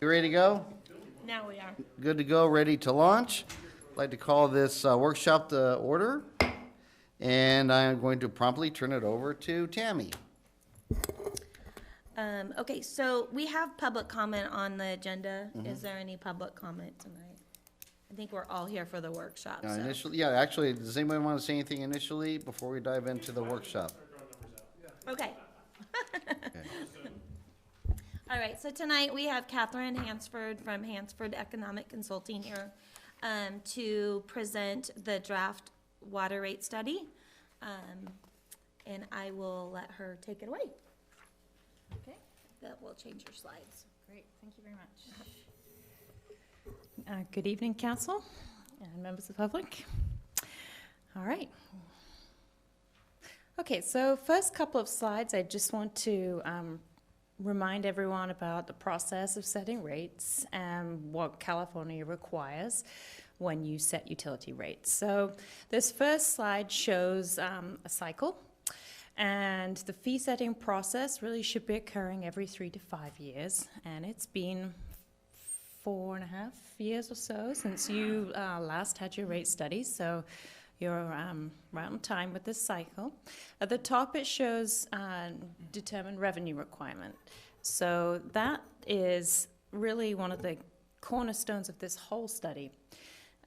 You ready to go? Now we are. Good to go, ready to launch. I'd like to call this workshop to order, and I'm going to promptly turn it over to Tammy. Okay, so we have public comment on the agenda. Is there any public comment tonight? I think we're all here for the workshop, so. Initially, yeah, actually, does anybody want to say anything initially before we dive into the workshop? Okay. Okay. All right, so tonight we have Catherine Hansford from Hansford Economic Consulting here to present the draft water rate study. And I will let her take it away. Okay, That will change your slides. great. Thank you very much. Good evening, Council and members of the public. All right. Okay, so first couple of slides, I just want to remind everyone about the process of setting rates and what California requires when you set utility rates. So this first slide shows a cycle, and the fee setting process really should be occurring every 3 to 5 years, and it's been 4.5 years or so since you last had your rate study, so you're right on time with this cycle. At the top it shows determined revenue requirement. So that is really one of the cornerstones of this whole study.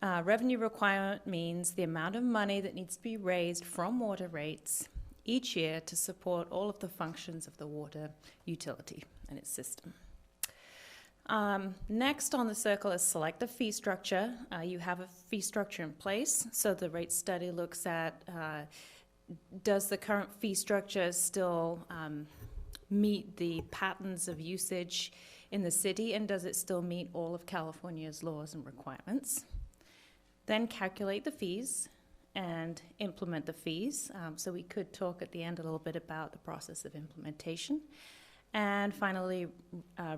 Revenue requirement means the amount of money that needs to be raised from water rates each year to support all of the functions of the water utility and its system. Next on the circle is select the fee structure. You have a fee structure in place, so the rate study looks at does the current fee structure still meet the patterns of usage in the city, and does it still meet all of California's laws and requirements? Then calculate the fees and implement the fees. So we could talk at the end a little bit about the process of implementation. And finally,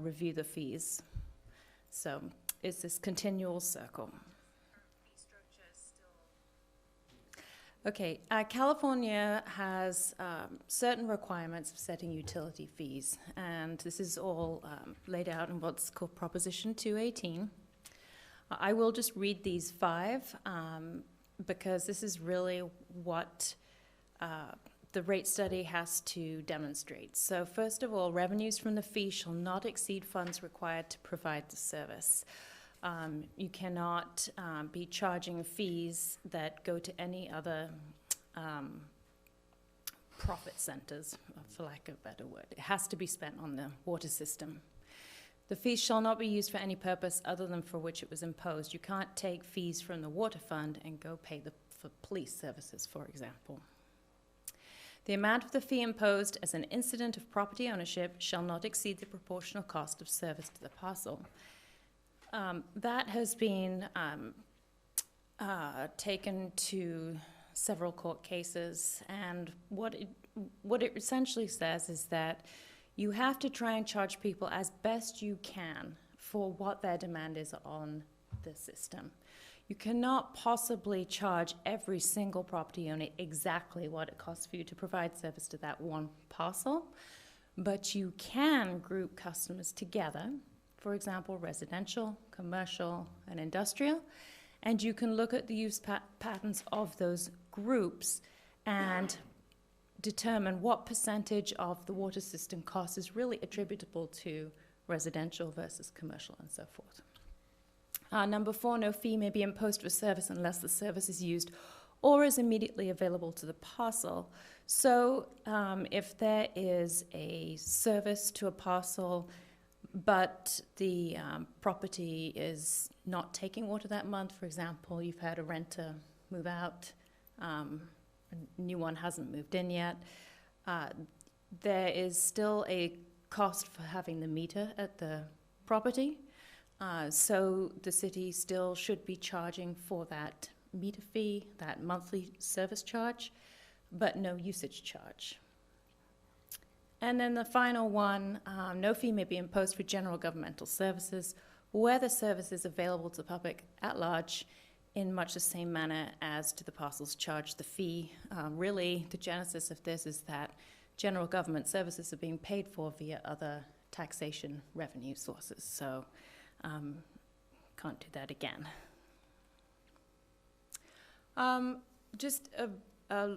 review the fees. So it's this continual circle. Okay, California has certain requirements for setting utility fees, and this is all laid out in what's called Proposition 218. I will just read these 5 because this is really what the rate study has to demonstrate. So first of all, revenues from the fee shall not exceed funds required to provide the service. You cannot be charging fees that go to any other profit centers, for lack of a better word. It has to be spent on the water system. The fees shall not be used for any purpose other than for which it was imposed. You can't take fees from the water fund and go pay for police services, for example. The amount of the fee imposed as an incident of property ownership shall not exceed the proportional cost of service to the parcel. That has been taken to several court cases, and what it essentially says is that you have to try and charge people as best you can for what their demand is on the system. You cannot possibly charge every single property owner exactly what it costs for you to provide service to that one parcel, but you can group customers together, for example, residential, commercial, and industrial, and you can look at the use patterns of those groups and determine what percentage of the water system cost is really attributable to residential versus commercial and so forth. Number 4, no fee may be imposed for service unless the service is used or is immediately available to the parcel. So if there is a service to a parcel, but the property is not taking water that month, for example, you've had a renter move out, a new one hasn't moved in yet, there is still a cost for having the meter at the property. So the city still should be charging for that meter fee, that monthly service charge, but no usage charge. And then the final one, no fee may be imposed for general governmental services where the service is available to the public at large in much the same manner as to the parcels charged the fee. Really, the genesis of this is that general government services are being paid for via other taxation revenue sources. So can't do that again. Just a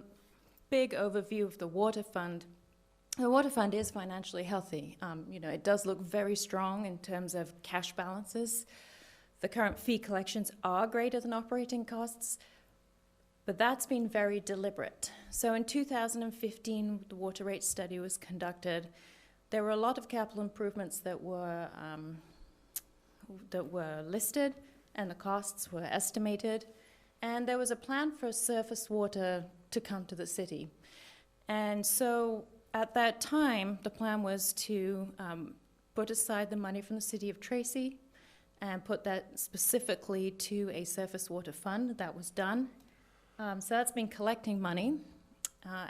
big overview of the water fund. The water fund is financially healthy. It does look very strong in terms of cash balances. The current fee collections are greater than operating costs, but that's been very deliberate. So in 2015, the water rate study was conducted. There were a lot of capital improvements that were listed, and the costs were estimated. And there was a plan for surface water to come to the city. And so at that time, the plan was to put aside the money from the city of Tracy and put that specifically to a surface water fund. That was done. So that's been collecting money.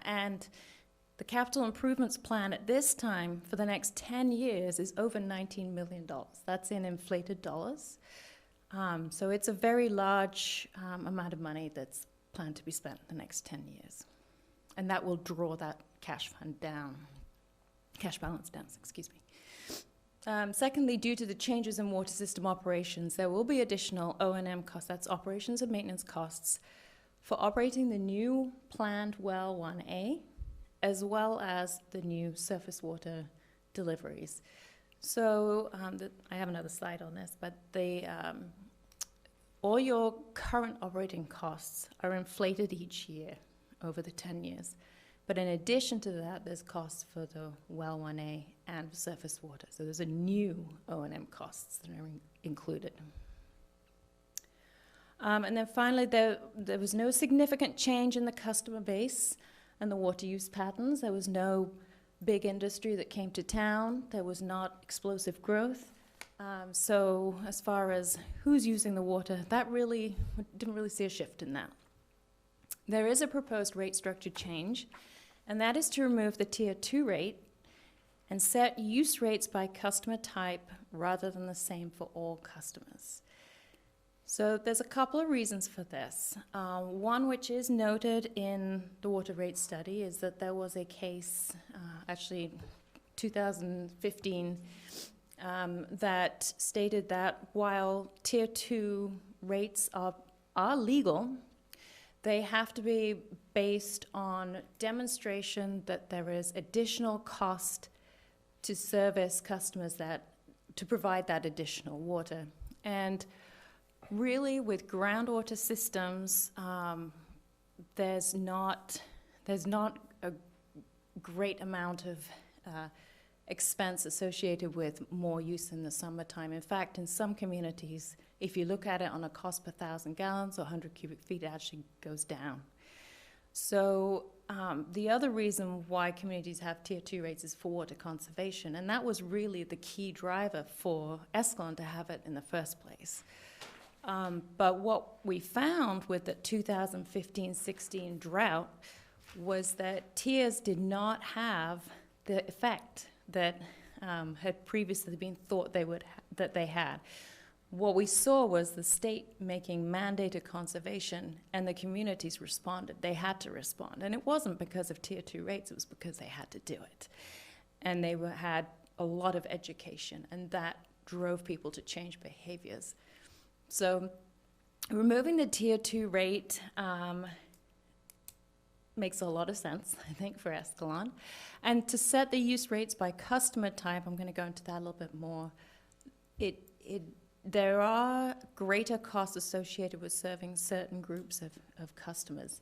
And the capital improvements plan at this time for the next 10 years is over $19 million. That's in inflated dollars. So it's a very large amount of money that's planned to be spent in the next 10 years. And that will draw that cash balance down, excuse me. Secondly, due to the changes in water system operations, there will be additional O&M costs, that's operations and maintenance costs, for operating the new planned well 1A, as well as the new surface water deliveries. So I have another slide on this, but all your current operating costs are inflated each year over the 10 years. But in addition to that, there's costs for the well 1A and surface water. So there's a new O&M costs that are included. And then finally, there was no significant change in the customer base and the water use patterns. There was no big industry that came to town. There was not explosive growth. So as far as who's using the water, didn't really see a shift in that. There is a proposed rate structure change, and that is to remove the Tier 2 rate and set use rates by customer type rather than the same for all customers. So there's a couple of reasons for this. One which is noted in the water rate study is that there was a case, actually 2015, that stated that while Tier 2 rates are legal, they have to be based on demonstration that there is additional cost to service customers to provide that additional water. And really, with groundwater systems, there's not a great amount of expense associated with more use in the summertime. In fact, in some communities, if you look at it on a cost per 1,000 gallons or 100 cubic feet, it actually goes down. So the other reason why communities have Tier 2 rates is for water conservation, and that was really the key driver for Escalon to have it in the first place. But what we found with the 2015-16 drought was that tiers did not have the effect that had previously been thought that they had. What we saw was the state making mandated conservation, and the communities responded. They had to respond, and it wasn't because of Tier 2 rates, it was because they had to do it. And they had a lot of education, and that drove people to change behaviors. So removing the Tier 2 rate makes a lot of sense, I think, for Escalon. And to set the use rates by customer type, I'm going to go into that a little bit more. There are greater costs associated with serving certain groups of customers.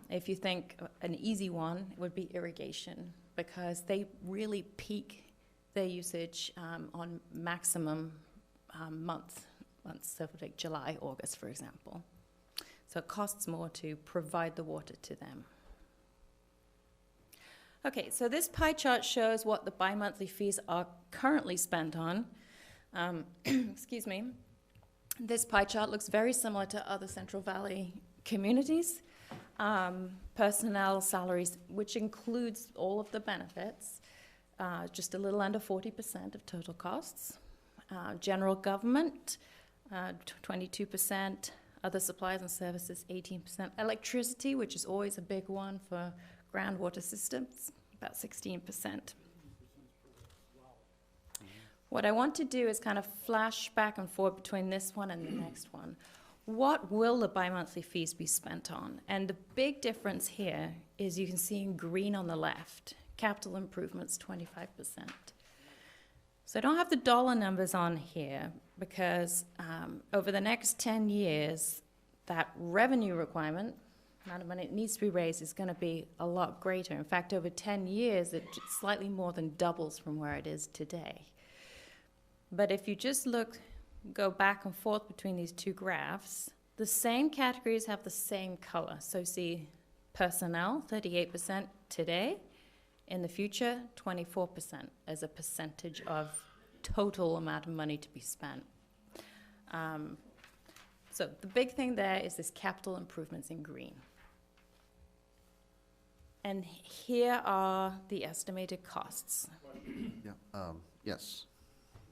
If you think an easy one would be irrigation, because they really peak their usage on maximum months, so like July, August, for example. So it costs more to provide the water to them. Okay, so this pie chart shows what the bi-monthly fees are currently spent on. Excuse me. This pie chart looks very similar to other Central Valley communities. Personnel salaries, which includes all of the benefits, just a little under 40% of total costs. General government, 22%. Other supplies and services, 18%. Electricity, which is always a big one for groundwater systems, about 16%. What I want to do is kind of flash back and forth between this one and the next one. What will the bi-monthly fees be spent on? And the big difference here is you can see in green on the left, capital improvements, 25%. So I don't have the dollar numbers on here because over the next 10 years, that revenue requirement, amount of money it needs to be raised, is going to be a lot greater. In fact, over 10 years, it slightly more than doubles from where it is today. But if you just go back and forth between these two graphs, the same categories have the same color. So see personnel, 38% today. In the future, 24% as a percentage of total amount of money to be spent. So the big thing there is this capital improvements in green. And here are the estimated costs. Yeah, yes.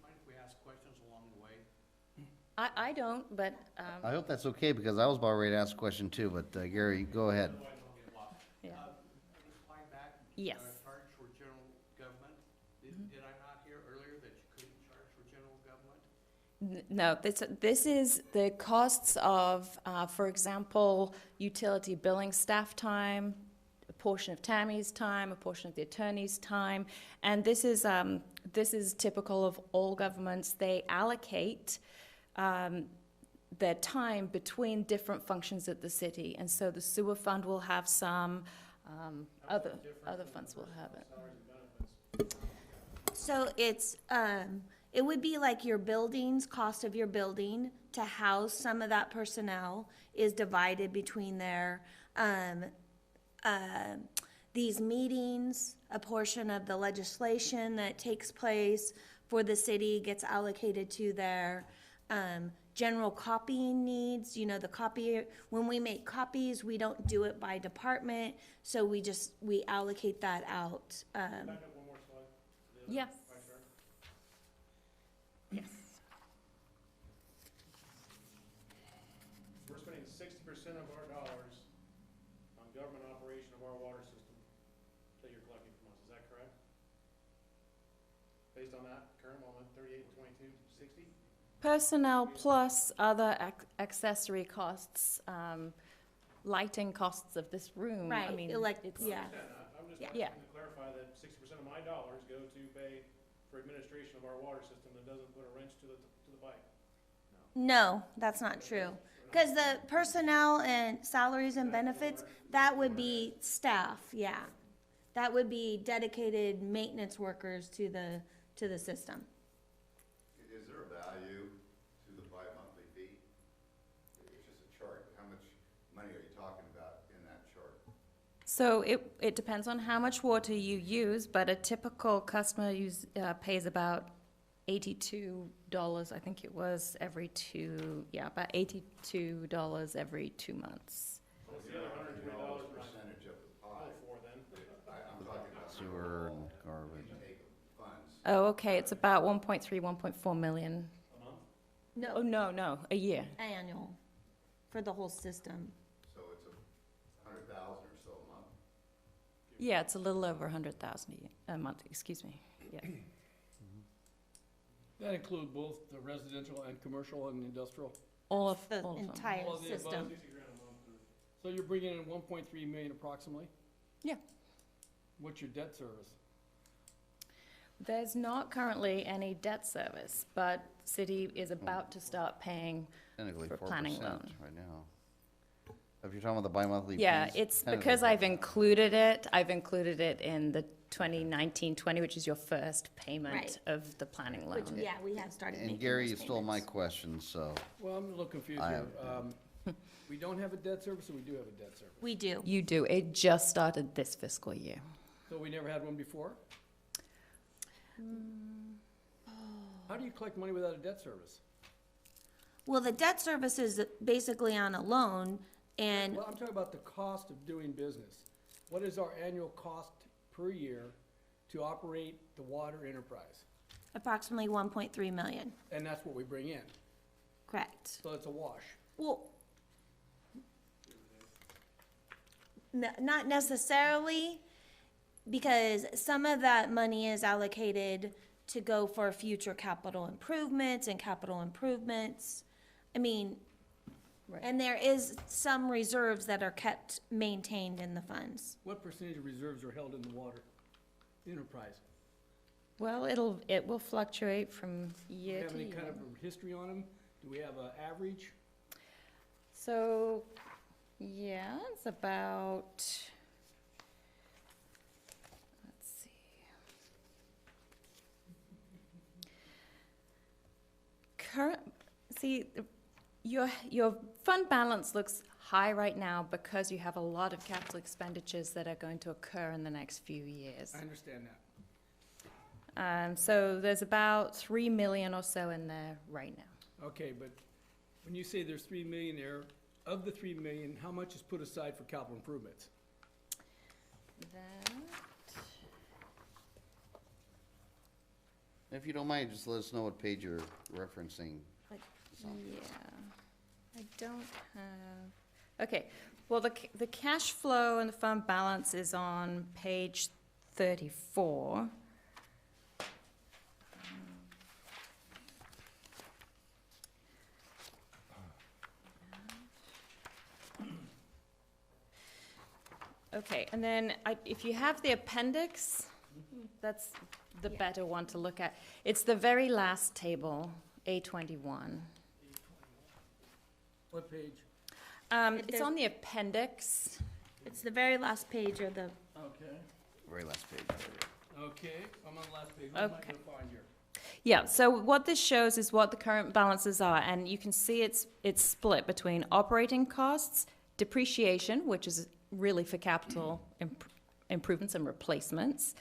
Mind if we ask questions along the way? I don't, but I hope that's okay, because I was about ready to ask a question too, but Gary, go ahead. Otherwise I'll get lost. Yeah. Just flying back. Yes. Charge for general government. Did I not hear earlier that you couldn't charge for general government? No, this is the costs of, for example, utility billing staff time, a portion of Tammy's time, a portion of the attorney's time, and this is typical of all governments. They allocate their time between different functions at the city, and so the sewer fund will have some, other funds will have it. So it's, it would be like your buildings, cost of your building to house some of that personnel is divided between their, these meetings, a portion of the legislation that takes place for the city gets allocated to their, general copying needs. You know, the copier, when we make copies, we don't do it by department, so we allocate that out. Back up one more slide. The Yeah. pie chart. Yes. We're spending 60% of our dollars on government operation of our water system that you're collecting from us. Is that correct? Based on that current moment, 38, 22, 60? Personnel plus other accessory costs, lighting costs of this room. I Right, mean, it's, yeah. I understand that. I'm just Yeah. asking to clarify that 60% of my dollars go to pay for administration of our water system that doesn't put a wrench to the bike. No, that's not true. Because the personnel and salaries and benefits, that would be staff, yeah. That would be dedicated maintenance workers to the system. Is there a value to the bi-monthly fee? It's just a chart. How much money are you talking about in that chart? so it depends on how much water you use, but a typical customer pays about $82, I think it was, about $82 every 2 months. What's the other $120 Percentage of the go pie. for then? I'm talking about Sewer and garbage. intake of funds. Oh, okay, it's about 1.3, 1.4 million. A month? Oh, no, a year. Annual, for the whole system. So it's 100,000 or so a month. Yeah, it's a little over 100,000 a month, excuse me, yeah. That include both the residential and commercial and industrial? All of The them. entire All of the above. system. 60 grand a month. So you're bringing in 1.3 million approximately? Yeah. What's your debt service? There's not currently any debt service, but city is about to start paying. Technically For 4% planning loan. right now. If you're talking about the bi-monthly fees. Yeah, it's because I've included it in the 2019-20, which is your first payment Right. of the planning Which, loan. yeah, we have started making And Gary, you those stole my payments. question, so. Well, I'm a little confused I here. have- We don't have a debt service, or we do have a debt service? We do. You do, it just started this fiscal year. So we never had one before? How do you collect money without a debt service? Well, the debt service is basically on a loan, and Well, I'm talking about the cost of doing business. What is our annual cost per year to operate the water enterprise? approximately 1.3 million, And that's what we bring in. correct. So it's a wash. Well, not necessarily, because some of that money is allocated to go for future capital improvements and capital improvements. I mean, Right. and there is some reserves that are kept maintained in the funds. What percentage of reserves are held in the water enterprise? Well, it will fluctuate from Do we year have to any year. kind of a history on them? Do we have an average? So, yeah, it's about, let's see. Your fund balance looks high right now because you have a lot of capital expenditures that are going to occur in the next few years. I understand that. So there's about 3 million or so in there right now. Okay, but when you say there's 3 million there, of the 3 million, how much is put aside for capital improvements? That, If you don't mind, just let us know what page you're referencing. yeah, I don't have, okay, well, the cash flow and the fund balance is on page 34. Okay, and then if you have the appendix, that's the better one to look at. It's the very last table, A21. What page? It's There- on the appendix. It's the very last page of the, Okay, Very last page. okay, I'm on the last page. What am I Okay. gonna find here? Yeah, so what this shows is what the current balances are, and you can see it's split between operating costs, depreciation, which is really for capital improvements and replacements,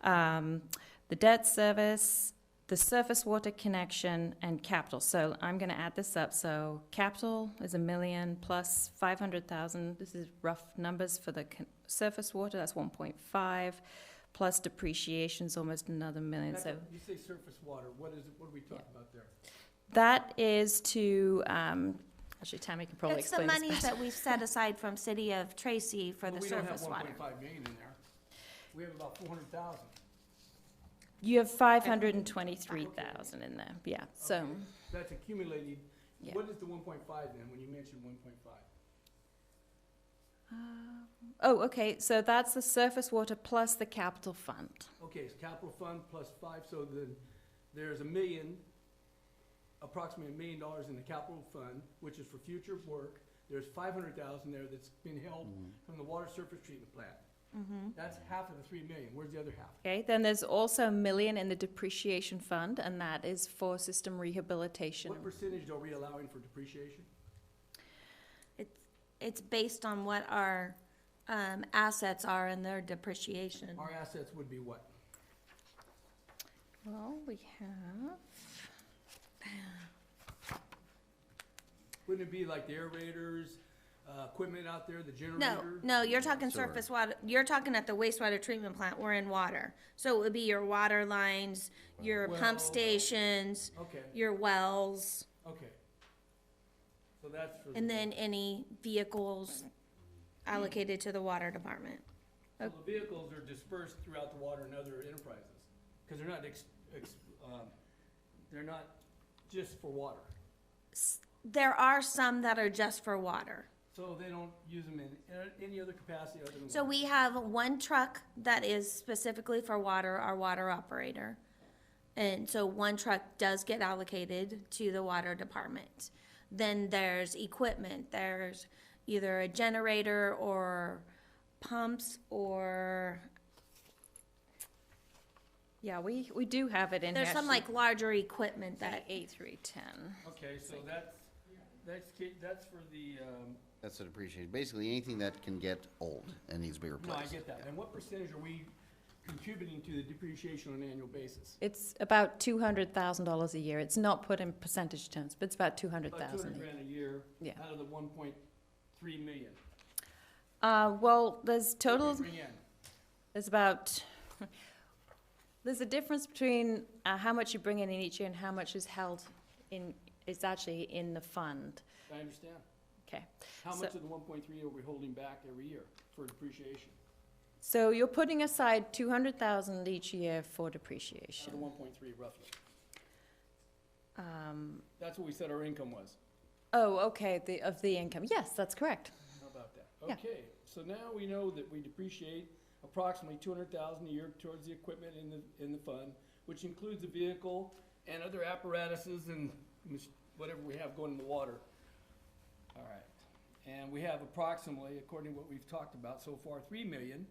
the debt service, the surface water connection, and capital. So I'm going to add this up. So capital is $1 million plus 500,000. This is rough numbers for the surface water. That's 1.5 plus depreciation is almost another $1 million. So You say surface water, what is it, what are we talking about there? that is to actually Tammy can probably it's the explain money this better. that we've set aside from City of Tracy for the Well, we don't have surface water. 1.5 million in there. We have about 400,000. You have 523,000 in there. Yeah. So Okay. That's accumulated. Yeah. What is the 1.5 then, when you mentioned 1.5? oh, okay. So that's the surface water plus the capital fund. Okay, it's capital fund plus 5, so then there's $1 million, approximately $1 million in the capital fund, which is for future work. There's 500,000 there that's been held from the water surface treatment plant. That's half of the 3 million. Where's the other half? Okay. Then there's also $1 million in the depreciation fund, and that is for system rehabilitation. What percentage are we allowing for depreciation? It's based on what our assets are and their depreciation. Our assets would be what? Well, we have. Wouldn't it be like the aerators, equipment out there, the No, generator? no, you're talking Sewer. surface water, you're talking at the wastewater treatment plant, we're in water. So it would be your water lines, your pump Well- stations, Okay, your wells, okay. So that's for. and then any vehicles allocated to the water department. So the vehicles are dispersed throughout the water and other enterprises, because they're not just for water. There are some that are just for water. So they don't use them in any other capacity other than So water. we have one truck that is specifically for water, our water operator. And so one truck does get allocated to the water department. Then there's equipment, there's either a generator or pumps or, Yeah, we do have it in there's here. some like larger equipment that, A310. Okay, so that's for the, That's a depreciation. Basically, anything that can get old and needs to be no, I replaced. get that. And what percentage are we contributing to the depreciation on an annual basis? It's about $200,000 a year. It's not put in percentage terms, but it's about About 200,000 200 a year. grand a year Yeah. out of the 1.3 million. Well, there's total. Bring in. There's about. There's a difference between how much you bring in each year and how much is held in. Is actually in the fund. I understand. Okay. How So- much of the 1.3 are we holding back every year for depreciation? So you're putting aside 200,000 each year for Out depreciation. of 1.3 roughly. Um, That's what we said our income was. oh, okay, of the income. Yes, that's correct. How about that? Yeah. Okay, so now we know that we depreciate approximately 200,000 a year towards the equipment in the fund, which includes the vehicle and other apparatuses and whatever we have going in the water. All right, and we have approximately, according to what we've talked about so far, 3 million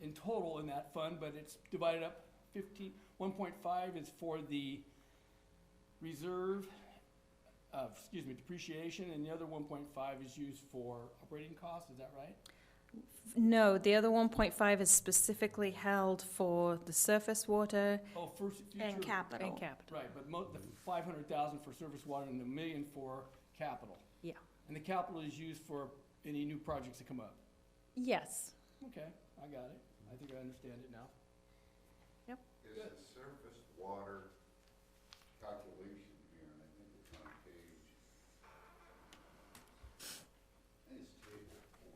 in total in that fund, but it's divided up 1.5 is for the reserve, depreciation, and the other 1.5 is used for operating costs, is that right? No, the other 1.5 is specifically held for the surface water Oh, for future. And capital. and capital. Right, but the 500,000 for surface water and the million for capital. Yeah. And the capital is used for any new projects that come up. Yes. Okay, I got it. I think I understand it now. Is the surface water calculation here, and I think it's on page, I think it's table 4.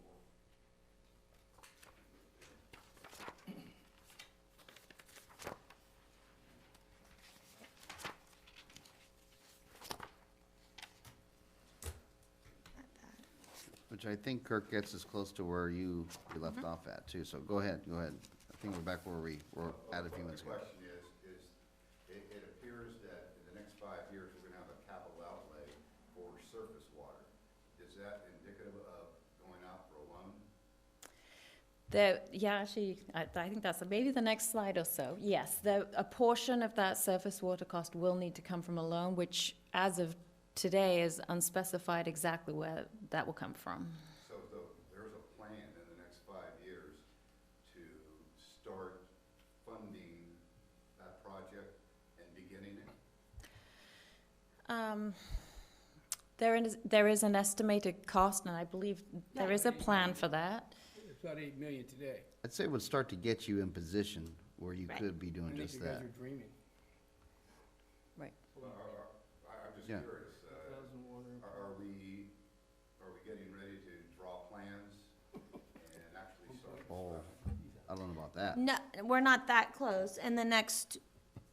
Which I think Kirk gets us close to where you left off at too, so go ahead. I think we're back where we were at a few minutes The ago. question is, it appears that in the next 5 years, we're gonna have a capital outlay for surface water. Is that indicative of going out for a loan? Yeah, actually, I think that's maybe the next slide or so. Yes, a portion of that surface water cost will need to come from a loan, which as of today is unspecified exactly where that will come from. So there's a plan in the next 5 years to start funding that project and beginning it? There is an estimated cost, and I believe there is a plan for that. It's about 8 million today. I'd say it would start to get you in position where you Right. could be I doing think just you guys that. are dreaming. I'm just Yeah. curious, 1,000 water. are we getting ready to draw plans and actually start? Oh, I don't know about that. No, we're not that close. In the next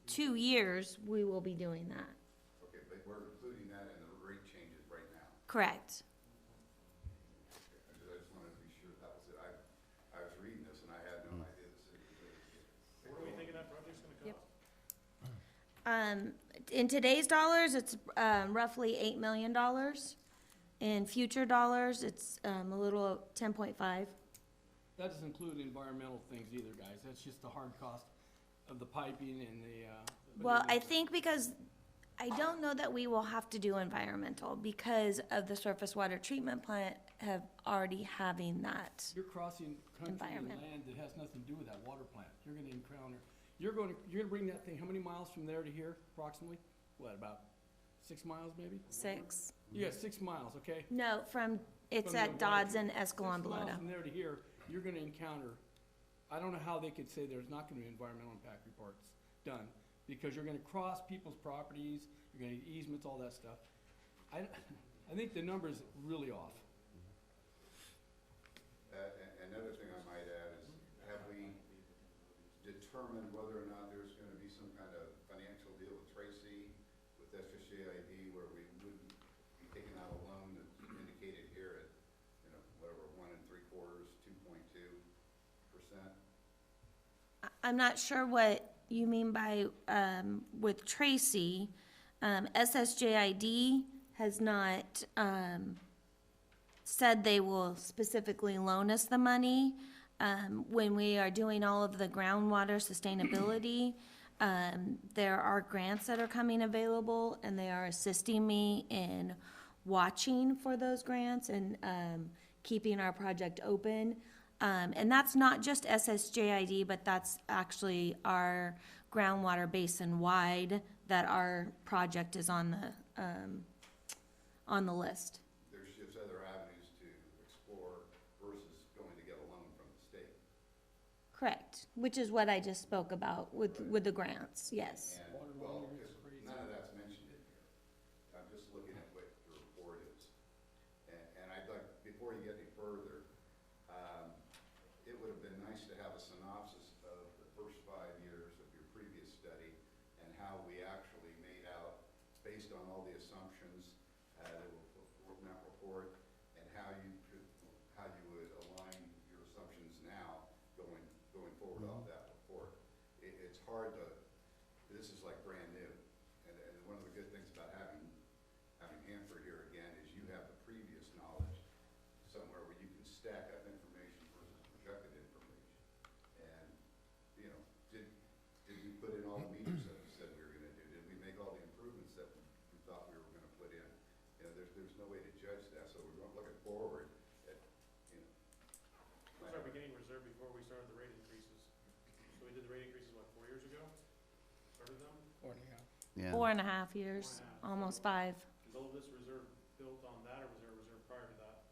2 years, we will be doing that. Okay, but we're including that in the rate changes right now. Correct. I just wanted to be sure that was it. I was reading this and I had no idea the city was ready to get. What do we think that project's gonna Yep. cost? In today's dollars, it's roughly $8 million. In future dollars, it's a little 10.5. That doesn't include environmental things either, guys. That's just the hard cost of the piping and the, but Well, it I is- think because, I don't know that we will have to do environmental because of the surface water treatment plant have already having that. You're crossing country and Environment. land that has nothing to do with that water plant. You're gonna encounter, you're gonna bring that thing, how many miles from there to here approximately? What, about 6 miles maybe? 6. Yeah, 6 miles, okay? No, it's From the at water Dodds treatment- and Escalon 6 miles below. from there to here, you're gonna encounter, I don't know how they could say there's not gonna be environmental impact reports done, because you're gonna cross people's properties, you're gonna need easements, all that stuff. I think the number's really off. Another thing I might add is, have we determined whether or not there's gonna be some kind of financial deal with Tracy, with SSJID, where we wouldn't be taking out a loan that's indicated here at, whatever, 1 3/4, 2.2%? I'm not sure what you mean by, with Tracy. SSJID has not, said they will specifically loan us the money. When we are doing all of the groundwater sustainability, there are grants that are coming available, and they are assisting me in watching for those grants and, keeping our project open. And that's not just SSJID, but that's actually our groundwater basin wide that our project is on the list. There's just other avenues to explore versus going to get a loan from the state. Correct, which is what I just spoke about with the grants, yes. And, Water well, loan is 'cause crazy. none of that's mentioned in here. I'm just looking at what the report is. And I'd like, before you get any further, it would have been based on all the assumptions that were in that report, and how you would align your assumptions now going forward off that report. It's hard to, this is like brand new, and one of the good things about having Hanford here again is you have the previous knowledge somewhere where you can stack up information versus projected information. And, you know, did we put in all the meters that we said we were gonna do? Did we make all the improvements that we thought we were gonna put in? You know, there's no way to judge that, so we're looking forward at, you know. We started beginning reserve before we started the rate increases. So we did the rate increases, what, 4 years ago? Started them? Yeah. 4.5 years, 4.5. almost 5. Is all of this reserve built on that, or was there a reserve prior to that?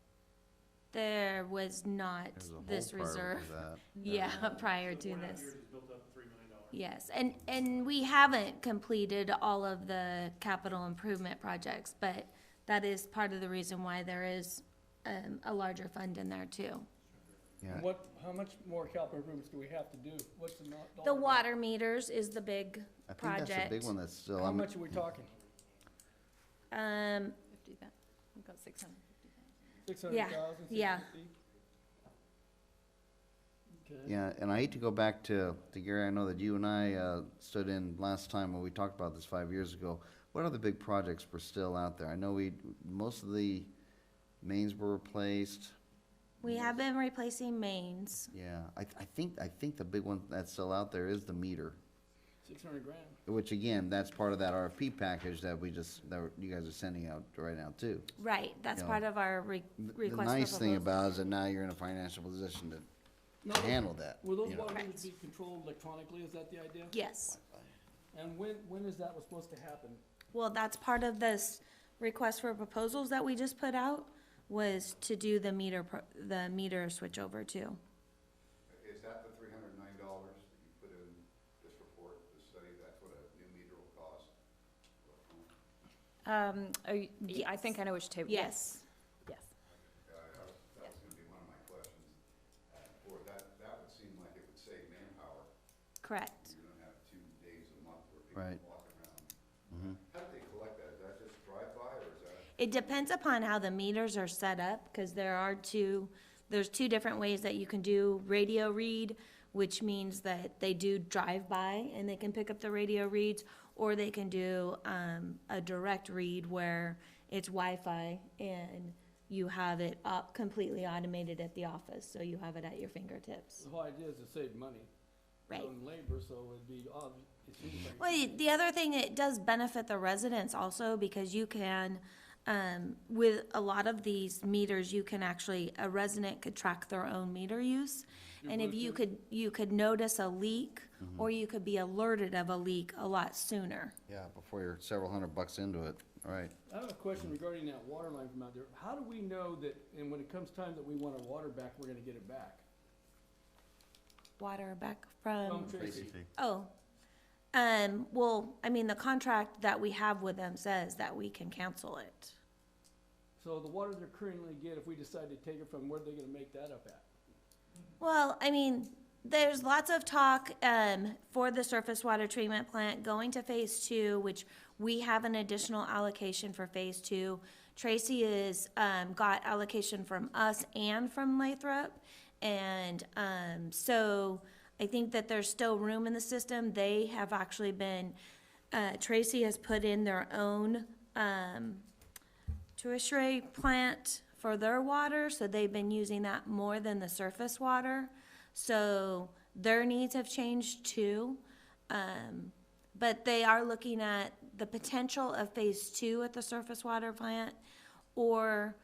There was not There's a whole this part of reserve, that. yeah, prior So to 4.5 this. years has built up $3 million. Yes, and we haven't completed all of the capital improvement projects, but that is part of the reason why there is a larger fund in there too. Yeah. How much more capital improvements do we have to do? What's the dollar? The water meters is the big I think project. that's the big one that's still, How much are we talking? 50,000, we've got 650,000. Yeah, 600,000, yeah. 650? Okay. yeah, and I hate to go back to Gary, I know that you and I stood in last time when we talked about this 5 years ago. What other big projects were still out there? I know most of the mains were replaced. We have been replacing mains. Yeah, I think the big one that's still out there is the meter, 600 grand. which again, that's part of that RFP package that you guys are sending out right now too. Right, that's Yeah. part of our The request for nice thing proposal. about it is that now you're in a financial position to handle that. Will those you know. water meters Correct. be controlled electronically, is that the idea? Yes. And when is that was supposed to happen? Well, that's part of this request for proposals that we just put out, was to do the meter switch over too. Is that the $309 that you put in this report, this study, that's what a new meter will cost? I think I know which table. Yes. Yes. That was gonna be one of my questions. For that would seem like it would save manpower. Correct. You don't have 2 days a month where people Right. walk around. How do they collect that? Is that just drive-by, or is that? It depends upon how the meters are set up, because there's two different ways that you can do radio read, which means that they do drive-by and they can pick up the radio reads, or they can do a direct read where it's Wi-Fi and you have it up completely automated at the office, so you have it at your fingertips. The whole idea is to save money. Right. On labor, so it'd be obvious. It seems like- Well, the other thing, it does benefit the residents also, because you can, with a lot of these meters, you can actually, a resident could track their own meter use. And if you could notice a leak, or you could be alerted of a leak a lot sooner. Yeah, before you're several $100 into it, all right. I have a question regarding that water line from out there. How do we know that, and when it comes time that we want our water back, we're gonna get it back? Water back From from, Tracy. oh, well, I mean, the contract that we have with them says that we can cancel it. So the water they're currently get, if we decide to take it from, where are they gonna make that up at? Well, I mean, there's lots of talk, for the surface water treatment plant going to phase 2, which we have an additional allocation for phase 2. Tracy is, got allocation from us and from Lathrop. And, so I think that there's still room in the system. They have actually been, Tracy has put in their own, tertiary plant for their water, so they've been using that more than the surface water. So their needs have changed too. But they are looking at the potential of phase 2 at the surface water plant, or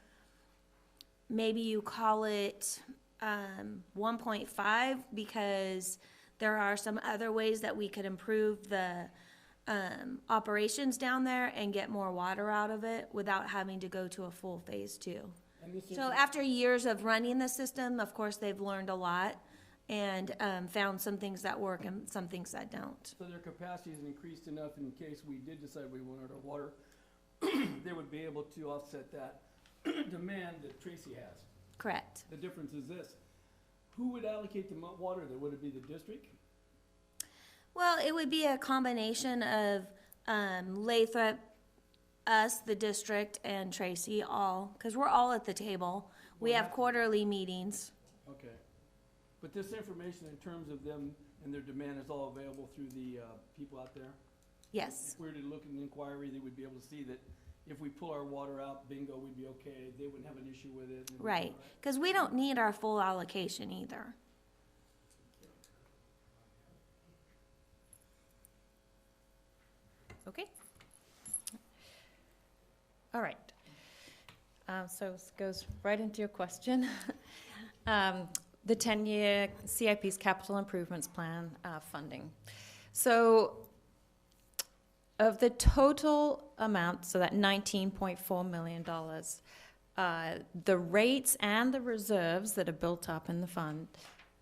maybe you call it 1.5, because there are some other ways that we could improve the operations down there and get more water out of it without having to go to a full phase 2. And this is, So after years of running the system, of course, they've learned a lot and found some things that work and some things that don't. so their capacity is increased enough in case we did decide we wanted our water, they would be able to offset that demand that Tracy has. Correct. The difference is this, who would allocate the water there? Would it be the district? Well, it would be a combination of Lathrop us, the district, and Tracy all, because we're all at the table. We have quarterly meetings. Okay. But this information in terms of them and their demand is all available through the people out there? Yes, If we were to look at an inquiry, they would be able to see that if we pull our water out, bingo, we'd be okay. They wouldn't have an issue with it. and right. Because we don't need our full allocation either. Okay. All right. So this goes right into your question. The 10-year CIP's capital improvements plan funding. So of the total amount, so that $19.4 million, the rates and the reserves that are built up in the fund,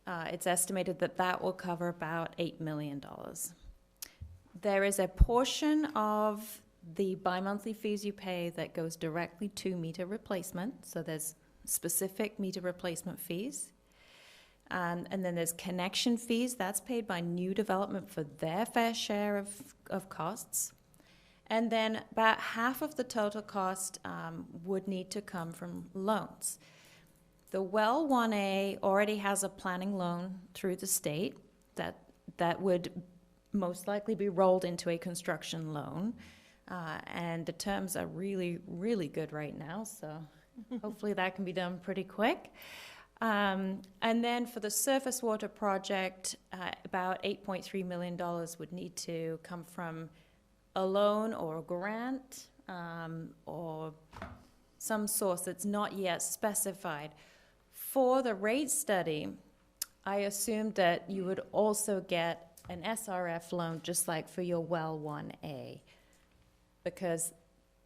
it's estimated that that will cover about $8 million. There is a portion of the bi-monthly fees you pay that goes directly to meter replacement. So there's specific meter replacement fees. And then there's connection fees. That's paid by new development for their fair share of costs. And then about half of the total cost would need to come from loans. The Well 1A already has a planning loan through the state that would most likely be rolled into a construction loan. And the terms are really, really good right now, so hopefully that can be done pretty quick. And then for the surface water project, about $8.3 million would need to come from a loan or a grant or some source that's not yet specified. For the rate study, I assumed that you would also get an SRF loan just like for your Well 1A, because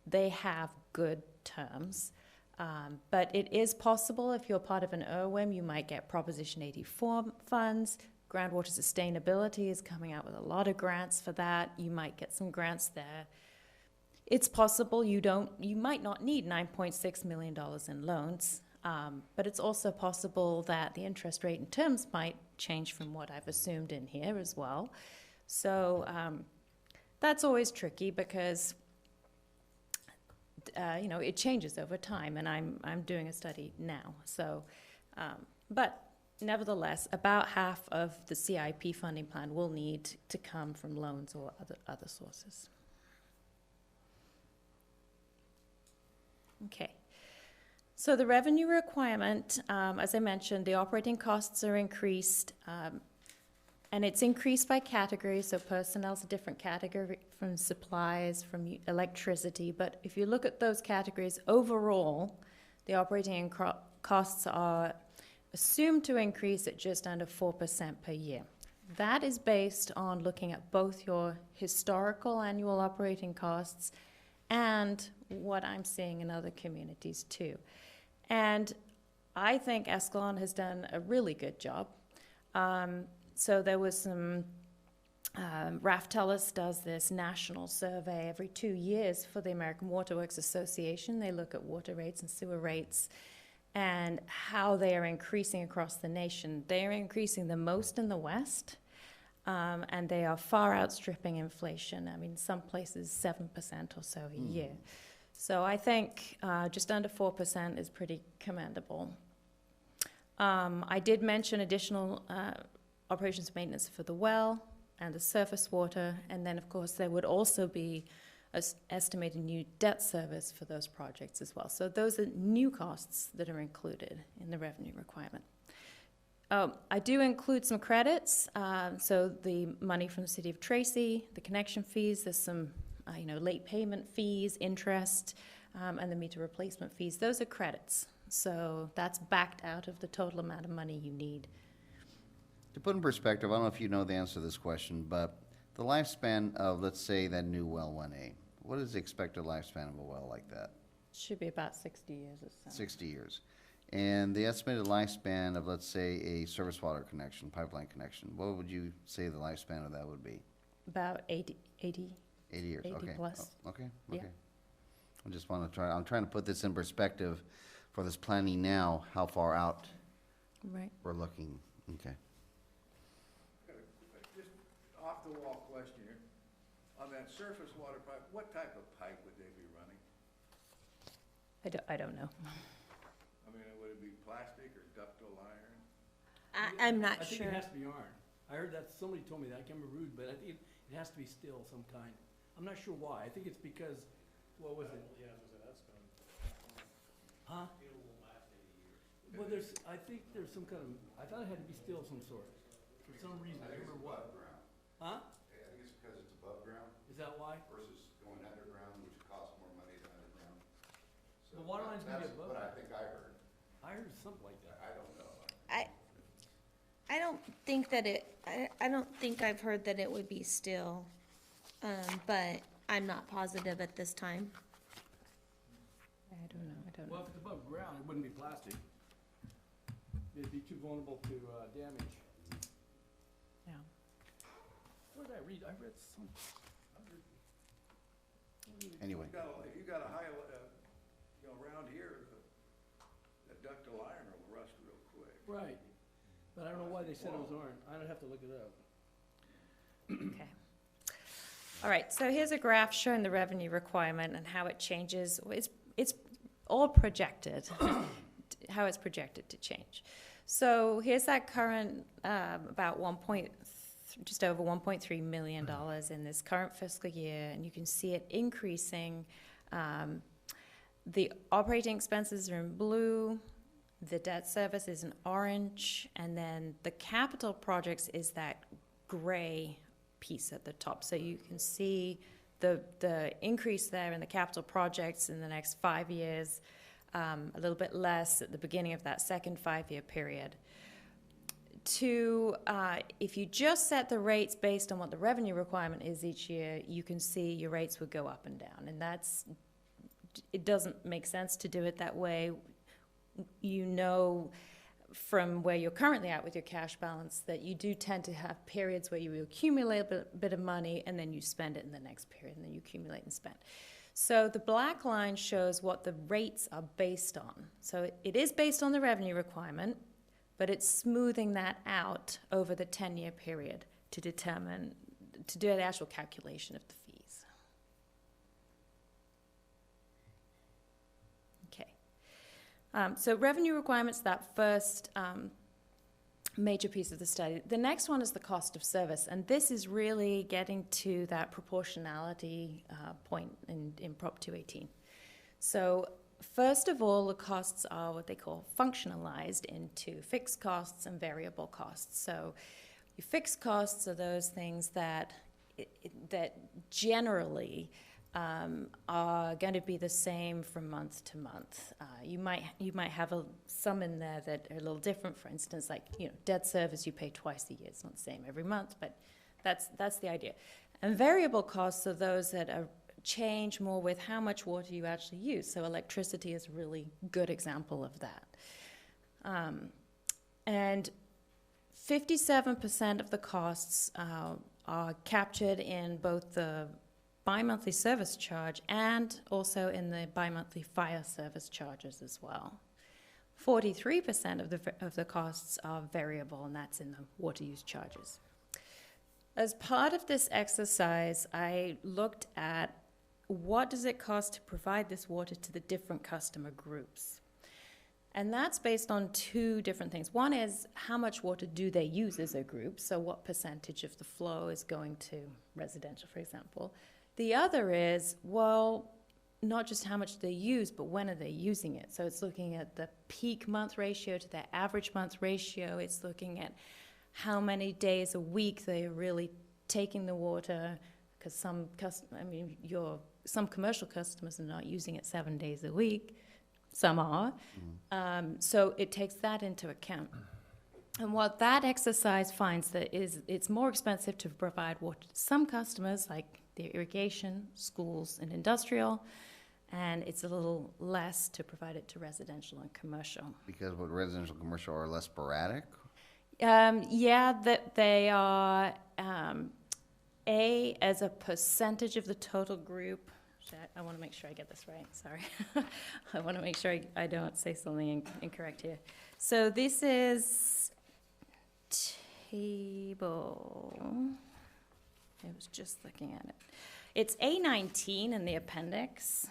they have good terms. But it is possible if you're part of an IRWIM, you might get Proposition 84 funds. Groundwater Sustainability is coming out with a lot of grants for that. You might get some grants there. It's possible you might not need $9.6 million in loans, but it's also possible that the interest rate and terms might change from what I've assumed in here as well. So that's always tricky because it changes over time, and I'm doing a study now. So, but nevertheless, about half of the CIP funding plan will need to come from loans or other sources. Okay. So the revenue requirement, as I mentioned, the operating costs are increased, and it's increased by category. So personnel's a different category from supplies, from electricity. But if you look at those categories, overall, the operating costs are assumed to increase at just under 4% per year. That is based on looking at both your historical annual operating costs and what I'm seeing in other communities too. And I think Escalon has done a really good job. So there was some, Raftellus does this national survey every 2 years for the American Water Works Association. They look at water rates and sewer rates and how they are increasing across the nation. They are increasing the most in the West, and they are far outstripping inflation. I mean, some places 7% or so a year. So I think just under 4% is pretty commendable. I did mention additional operations and maintenance for the well and the surface water, and then of course there would also be estimated new debt service for those projects as well. So those are new costs that are included in the revenue requirement. I do include some credits, so the money from the City of Tracy, the connection fees, there's some late payment fees, interest, and the meter replacement fees. Those are credits, so that's backed out of the total amount of money you need. To put in perspective, I don't know if you know the answer to this question, but the lifespan of, let's say, that new Well 1A, what is the expected lifespan of a well like that? Should be about 60 years or so. 60 years. And the estimated lifespan of, let's say, a surface water connection, pipeline connection, what would you say the lifespan of that would be? About 80 80 years, 80 okay. plus. Oh, okay, Yeah. okay. I'm trying to put this in perspective for this planning now, how far out Right. we're looking, okay. Just off the wall question here. On that surface water pipe, what type of pipe would they be running? I don't know. I mean, would it be plastic or ductile iron? I'm not I think sure. it has to be iron. I heard that, somebody told me that, I can't remember who, but I think it has to be steel of some kind. I'm not sure why. I think it's because, what was it? Yeah, so that's gonna, Huh? it will last 80 years. Well, I think there's some kind of, I thought it had to be steel of some sort, for some reason. I I think don't it's remember what. above ground. Huh? I think it's because it's above ground Is that why? versus going underground, which costs more money than underground. So The water line's gonna be that's above what I ground. think I heard. I heard something like that. I don't know. I don't think that I don't think I've heard that it would be steel, but I'm not positive at this time. I don't know. Well, if it's above ground, it wouldn't be plastic. It'd be too vulnerable to, damage. Yeah. What did I read? I read some. Anyway, If you got a high, around here, the ductile iron will rust real quick. Right, but I don't know why they said it was iron. I'd have to look it up. Okay. All right, so here's a graph showing the revenue requirement and how it changes. It's all projected, how it's projected to change. So here's that current, about just over $1.3 million in this current fiscal year, and you can see it increasing. The operating expenses are in blue, the debt service is in orange, and then the capital projects is that gray piece at the top. So you can see the increase there in the capital projects in the next 5 years, a little bit less at the beginning of that second 5-year period. If you just set the rates based on what the revenue requirement is each year, you can see your rates would go up and down, and it doesn't make sense to do it that way. You know from where you're currently at with your cash balance that you do tend to have periods where you accumulate a bit of money and then you spend it in the next period, and then you accumulate and spend. So the black line shows what the rates are based on. So it is based on the revenue requirement, but it's smoothing that out over the 10-year period to do the actual calculation of the fees. Okay. So revenue requirements, that first major piece of the study. The next one is the cost of service, and this is really getting to that proportionality point in Prop 218. So first of all, the costs are what they call functionalized into fixed costs and variable costs. So your fixed costs are those things that generally are going to be the same from month to month. You might have some in there that are a little different. For instance, like debt service, you pay twice a year. It's not the same every month, but that's the idea. And variable costs are those that change more with how much water you actually use. So electricity is a really good example of that. And 57% of the costs are captured in both the bi-monthly service charge and also in the bi-monthly fire service charges as well. 43% of the costs are variable, and that's in the water use charges. As part of this exercise, I looked at what does it cost to provide this water to the different customer groups. And that's based on two different things. One is how much water do they use as a group, so what percentage of the flow is going to residential, for example. The other is, well, not just how much they use, but when are they using it. So it's looking at the peak month ratio to their average month ratio. It's looking at how many days a week they are really taking the water, because some commercial customers are not using it 7 days a week. Some are. So it takes that into account. And what that exercise finds that is it's more expensive to provide water to some customers, like the irrigation, schools, and industrial, and it's a little less to provide it to residential and commercial. because what residential and commercial are less sporadic? Yeah, that they are, as a percentage of the total group. I want to make sure I get this right, sorry. I want to make sure I don't say something incorrect here. So this is table I was just looking at it. It's A19 in the appendix.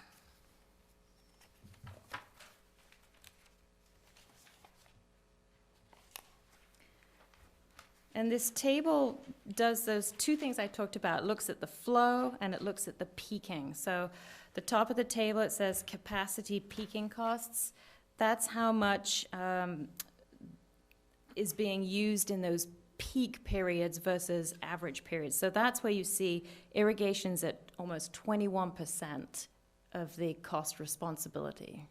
And this table does those two things I talked about. It looks at the flow and it looks at the peaking. So the top of the table, it says capacity peaking costs. That's how much is being used in those peak periods versus average periods. So that's where you see irrigation's at almost 21% of the cost responsibility.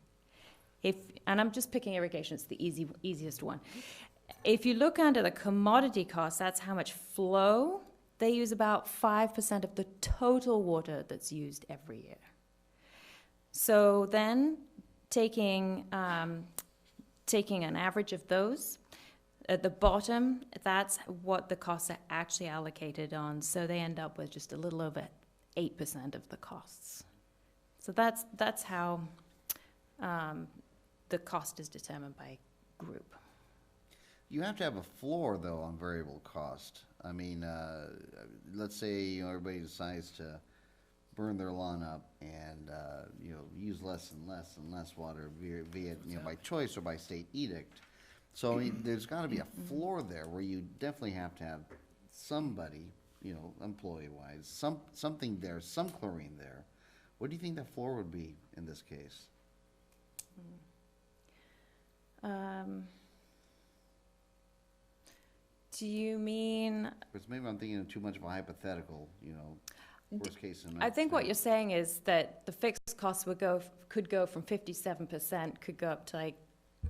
And I'm just picking irrigation, it's the easiest one. If you look under the commodity costs, that's how much flow. They use about 5% of the total water that's used every year. So then, taking an average of those, at the bottom, that's what the costs are actually allocated on. So they end up with just a little over 8% of the costs. So that's how the cost is determined by group. You have to have a floor, though, on variable cost. I mean, let's say, you know, everybody decides to burn their lawn up and, you know, use less and less and less water via you know, by choice or by state edict. So, I mean, there's gotta be a floor there where you definitely have to have somebody, you know, employee-wise, something there, some chlorine there. What do you think that floor would be in this case? Do you mean, Because maybe I'm thinking of too much of a hypothetical, you know, worst case scenario. I think what you're saying is that the fixed costs could go from 57%, could go up to like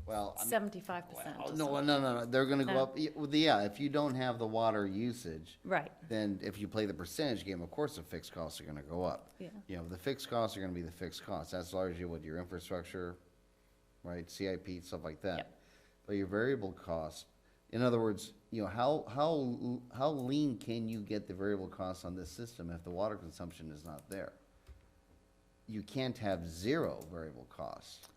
Well, 75%. well, or no, something. no, they're gonna go No. up, yeah, if you don't have the water usage, Right, then if you play the percentage game, of course the fixed costs are gonna go up. yeah. You know, the fixed costs are gonna be the fixed costs, that's largely what your infrastructure, right, CIP, stuff like that. Yep. But your variable cost, in other words, you know, how lean can you get the variable costs on this system if the water consumption is not there? You can't have zero variable costs.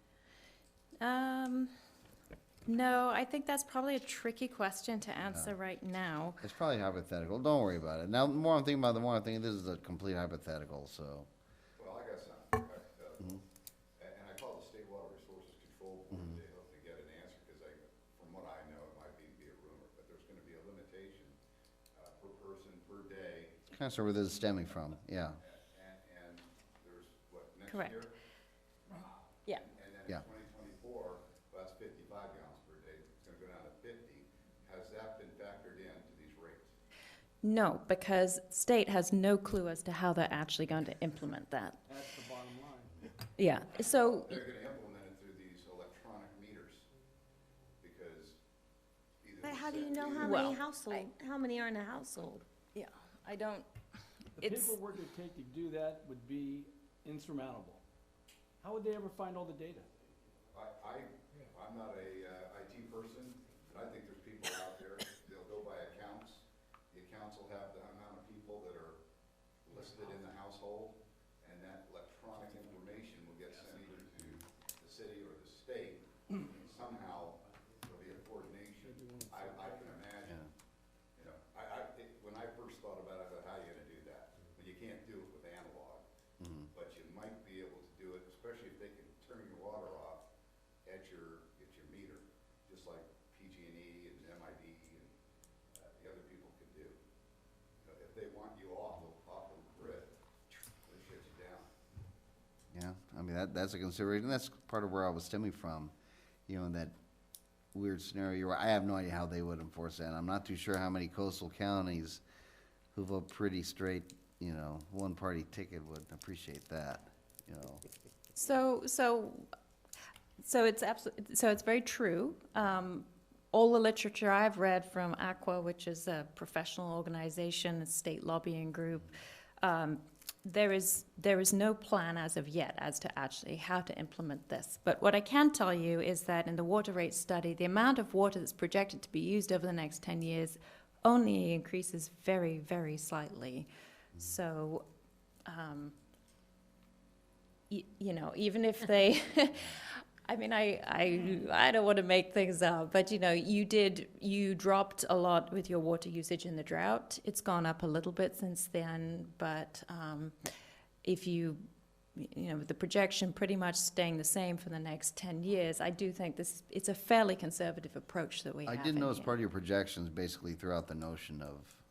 No, I think that's probably a tricky question to answer right now. It's probably hypothetical, don't worry about it. Now, the more I'm thinking about it, the more I'm thinking this is a complete hypothetical, so. Well, I got something, hypothetical. And I called the State Water Resources Control Board today, hoping to get an answer, because from what I know, it might be a rumor, but there's gonna be a limitation, per person, per day. Kind of where this is stemming from, yeah. And there's, what, next Correct. year? Yeah. And then Yeah. in 2024, that's 55 gallons per day, it's gonna go down to 50. Has that been factored into these rates? No, because state has no clue as to how they're actually going to implement that. That's the bottom line. Yeah, so, They're gonna implement it through these electronic meters, because either. But the how do you set know how meter- many Well, household, how many are in a household? yeah, I don't, The It's- paperwork it take to do that would be insurmountable. How would they ever find all the data? I'm not a IT person, but I think there's people out there, they'll go by accounts. The accounts will have the amount of people that are listed in the household, and that electronic information will get sent either to the city or the state. Somehow, there'll be a coordination. I can imagine, you know, when I first thought about it, I thought, how are you gonna do that? Well, you can't do it with analog, but you might be able to do it, especially if they can turn your water off at your meter, just like PG&E and MID and the other people could do. If they want you off the grid, they shut you down. Yeah, I mean, that's a consideration, that's part of where I was stemming from, you know, in that weird scenario where I have no idea how they would enforce that. And I'm not too sure how many coastal counties who vote pretty straight, you know, one-party ticket would appreciate that, you know. so it's very true. All the literature I've read from ACWA, which is a professional organization, a state lobbying group, there is no plan as of yet as to actually how to implement this. But what I can tell you is that in the water rate study, the amount of water that's projected to be used over the next 10 years only increases very, very slightly. So, you know, even if they, I mean, I don't want to make things up, but you know, you dropped a lot with your water usage in the drought. It's gone up a little bit since then, but if you know, with the projection pretty much staying the same for the next 10 years, I do think it's a fairly conservative approach that we have. I did know as here. part of your projections, basically throughout the notion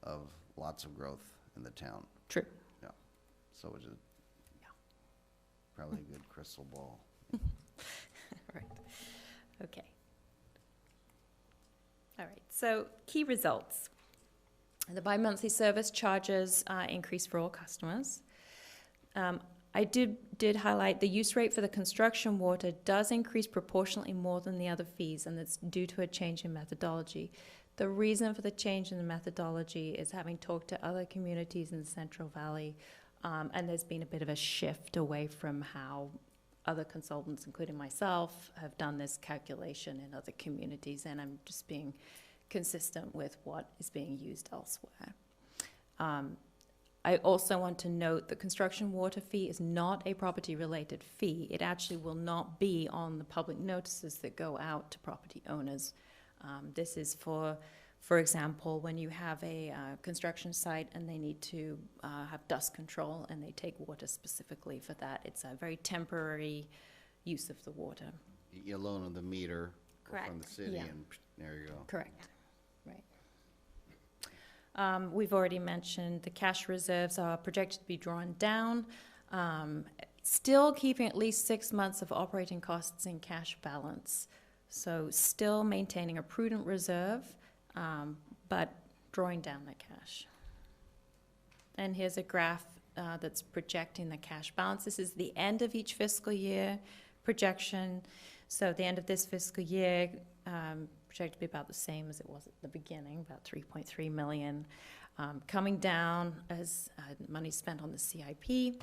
of lots of growth in the town. True. Yeah. So which is Yeah. probably a good crystal ball. Right. Okay. All right. So key results. The bi-monthly service charges increased for all customers. I did highlight the use rate for the construction water does increase proportionately more than the other fees, and that's due to a change in methodology. The reason for the change in the methodology is having talked to other communities in the Central Valley, and there's been a bit of a shift away from how other consultants, including myself, have done this calculation in other communities, and I'm just being consistent with what is being used elsewhere. I also want to note the construction water fee is not a property-related fee. It actually will not be on the public notices that go out to property owners. This is for example, when you have a construction site and they need to have dust control and they take water specifically for that. It's a very temporary use of the water. You loan the meter from Correct. the city Yeah. and there you go. Correct. Right. We've already mentioned the cash reserves are projected to be drawn down, still keeping at least 6 months of operating costs in cash balance. So still maintaining a prudent reserve, but drawing down the cash. And here's a graph that's projecting the cash balance. This is the end of each fiscal year projection. So at the end of this fiscal year, projected to be about the same as it was at the beginning, about 3.3 million, coming down as money spent on the CIP.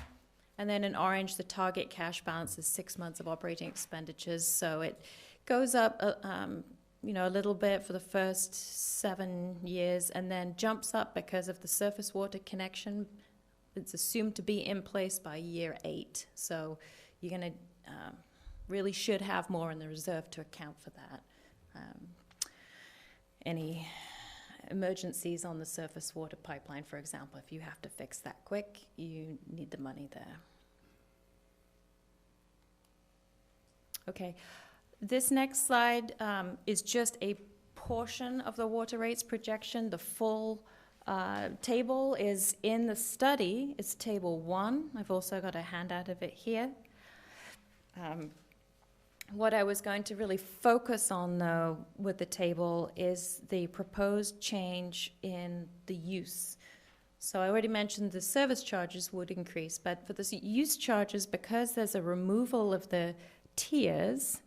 And then in orange, the target cash balance is 6 months of operating expenditures. So it goes up, you know, a little bit for the first 7 years, and then jumps up because of the surface water connection. It's assumed to be in place by year 8. So you're going to really should have more in the reserve to account for that. Any emergencies on the surface water pipeline, for example, if you have to fix that quick, you need the money there. Okay, this next slide is just a portion of the water rates projection. The full table is in the study. It's table 1. I've also got a handout of it here. What I was going to really focus on, though, with the table is the proposed change in the use. So I already mentioned the service charges would increase, but for the use charges, because there's a removal of the tiers,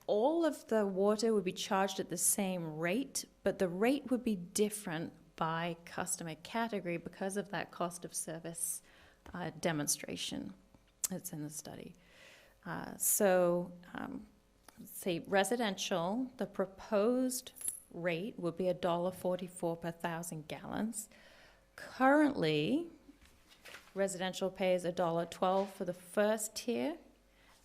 all of the water would be charged at the same rate, but the rate would be different by customer category because of that cost of service demonstration. It's in the study. Say residential, the proposed rate would be $1.44 per 1,000 gallons. Currently, residential pays $1.12 for the first tier,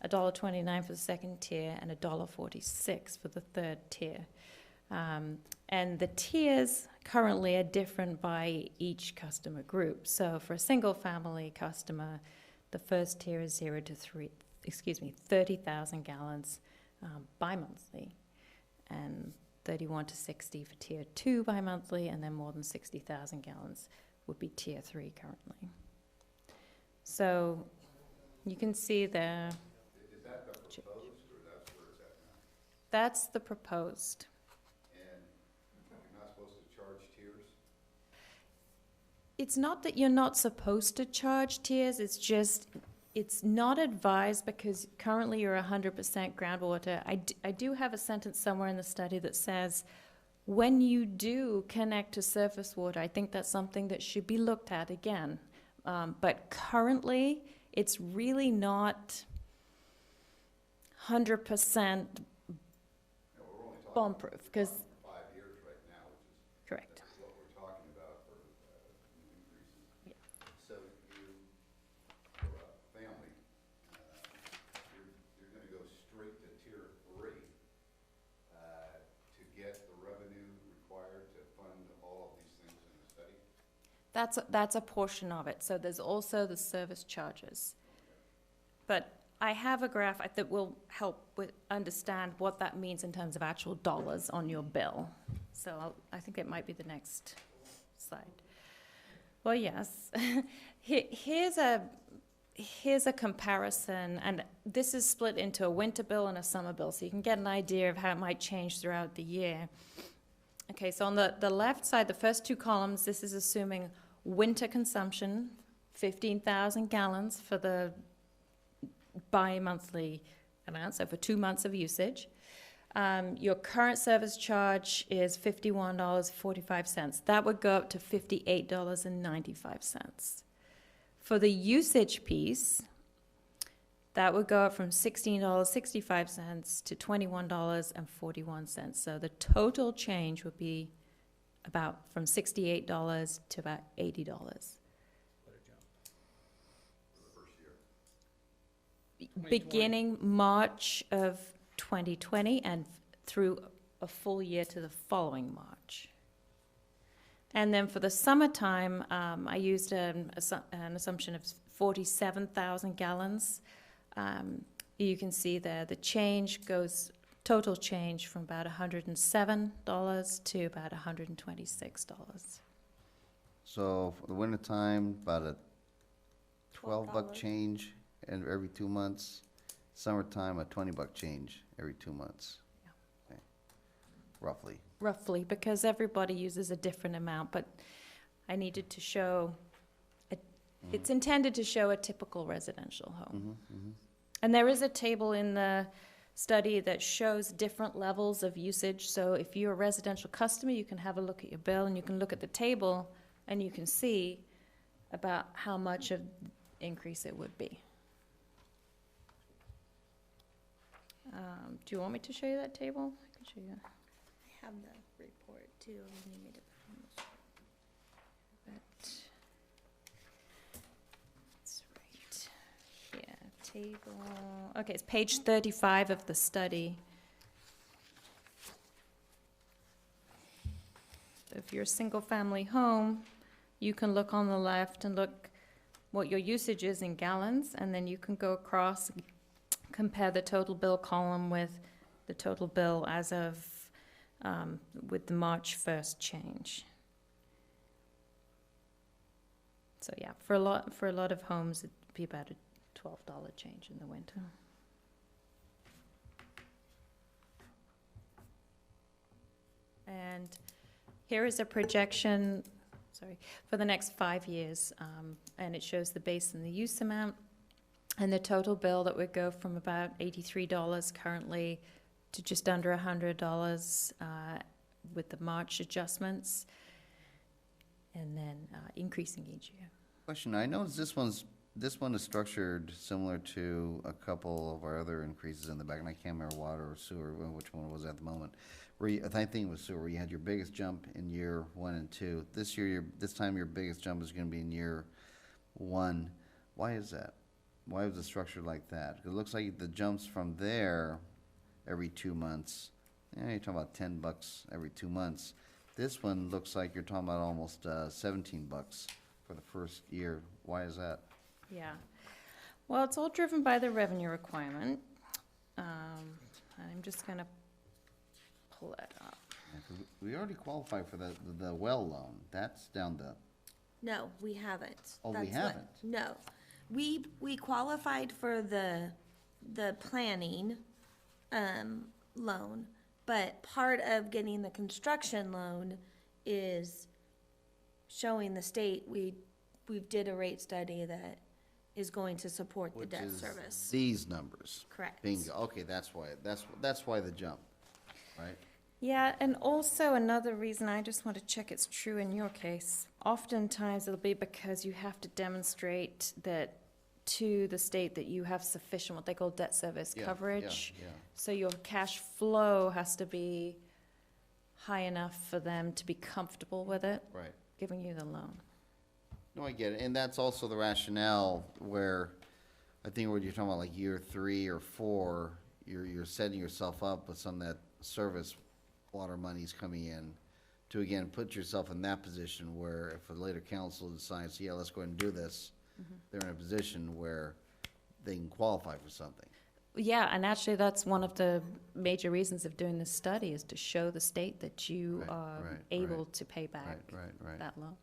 $1.29 for the second tier, and $1.46 for the third tier. And the tiers currently are different by each customer group. So for a single family customer, the first tier is 0 to 30,000 gallons bi-monthly, and 31 to 60 for tier 2 bi-monthly, and then more than 60,000 gallons would be tier 3 currently. So you can see there. Is that the proposed, or that's where it's at now? That's the proposed. And you're not supposed to charge tiers? It's not that you're not supposed to charge tiers, it's just, it's not advised because currently you're 100% groundwater. I do have a sentence somewhere in the study that says, when you do connect to surface water, I think that's something that should be looked at again. But currently, it's really not 100% No, we're only talking bomb-proof, because, 5 years right now, which is correct. what we're talking about for new increases. Yeah. So you, for a family, That's a portion of it. So there's also the service charges. But I have a graph that will help with understand what that means in terms of actual dollars on your bill. So I think it might be the next slide. Well, yes. Here's a comparison, and this is split into a winter bill and a summer bill, so you can get an idea of how it might change throughout the year. Okay, so on the left side, the first two columns, this is assuming winter consumption, 15,000 gallons for the bi-monthly amount, so for 2 months of usage. Your current service charge is $51.45. That would go up to $58.95. For the usage piece, that would go up from $16.65 to $21.41. So the total change would be about from $68 to about $80. Beginning March of 2020 and through a full year to the following March. And then for the summertime, I used an assumption of 47,000 gallons. You can see there the change goes, total change from about $107 to about $126. So for the wintertime, about a $12 $12. change and every 2 months. Summertime, a $20 change every 2 months. Yeah. Okay. Roughly. Roughly, because everybody uses a different amount, but I needed to show, it's intended to show a typical residential home. And there is a table in the study that shows different levels of usage. So if you're a residential customer, you can have a look at your bill and you can look at the table and you can see about how much of increase it would be. Do you want me to show you that table? I can show you. I have the report too. You need me to That's right. Here, table. Okay, it's page 35 of the study. So if you're a single-family home, you can look on the left and look what your usage is in gallons, and then you can go across and compare the total bill column with the total bill as of with the March 1st change. So yeah, for a lot of homes, it'd be about a $12 change in the winter. And here is a projection, for the next 5 years, and it shows the base and the use amount, and the total bill that would go from about $83 currently to just under $100 with the March adjustments, and then increasing each year. Question, I noticed this one is structured similar to a couple of our other increases in the back, and I can't remember water or sewer, which one it was at the moment. I think it was sewer, where you had your biggest jump in year 1 and 2. This time your biggest jump is gonna be in year 1. Why is that? Why was it structured like that? 'Cause it looks like the jumps from there every 2 months, you're talking about $10 every 2 months. This one looks like you're talking about almost $17 for the first year. Why is that? Yeah. Well, it's all driven by the revenue requirement. I'm just going to pull that up. Yeah, 'cause we already qualified for the well loan. That's down the, No, we haven't. Oh, we That's what- haven't? No. We qualified for the planning, loan, but part of getting the construction loan is showing the state we did a rate study that is going to support the which debt is service. these numbers. Correct. Bingo. Okay, that's why the jump, right? Yeah, and also another reason, I just want to check it's true in your case. Oftentimes it'll be because you have to demonstrate that to the state that you have sufficient, what they call debt service Yeah, coverage. yeah. So your cash flow has to be high enough for them to be comfortable with it, Right. giving you the loan. No, I get it, and that's also the rationale where, I think when you're talking about like year 3 or 4, you're setting yourself up with some of that service water money's coming in to again, put yourself in that position where if a later council decides, yeah, let's go ahead and do this, they're in a position where they can qualify for something. Yeah, and actually that's one of the major reasons of doing this study, is to show the state that you Right, are right, able right. to pay back Right. that loan.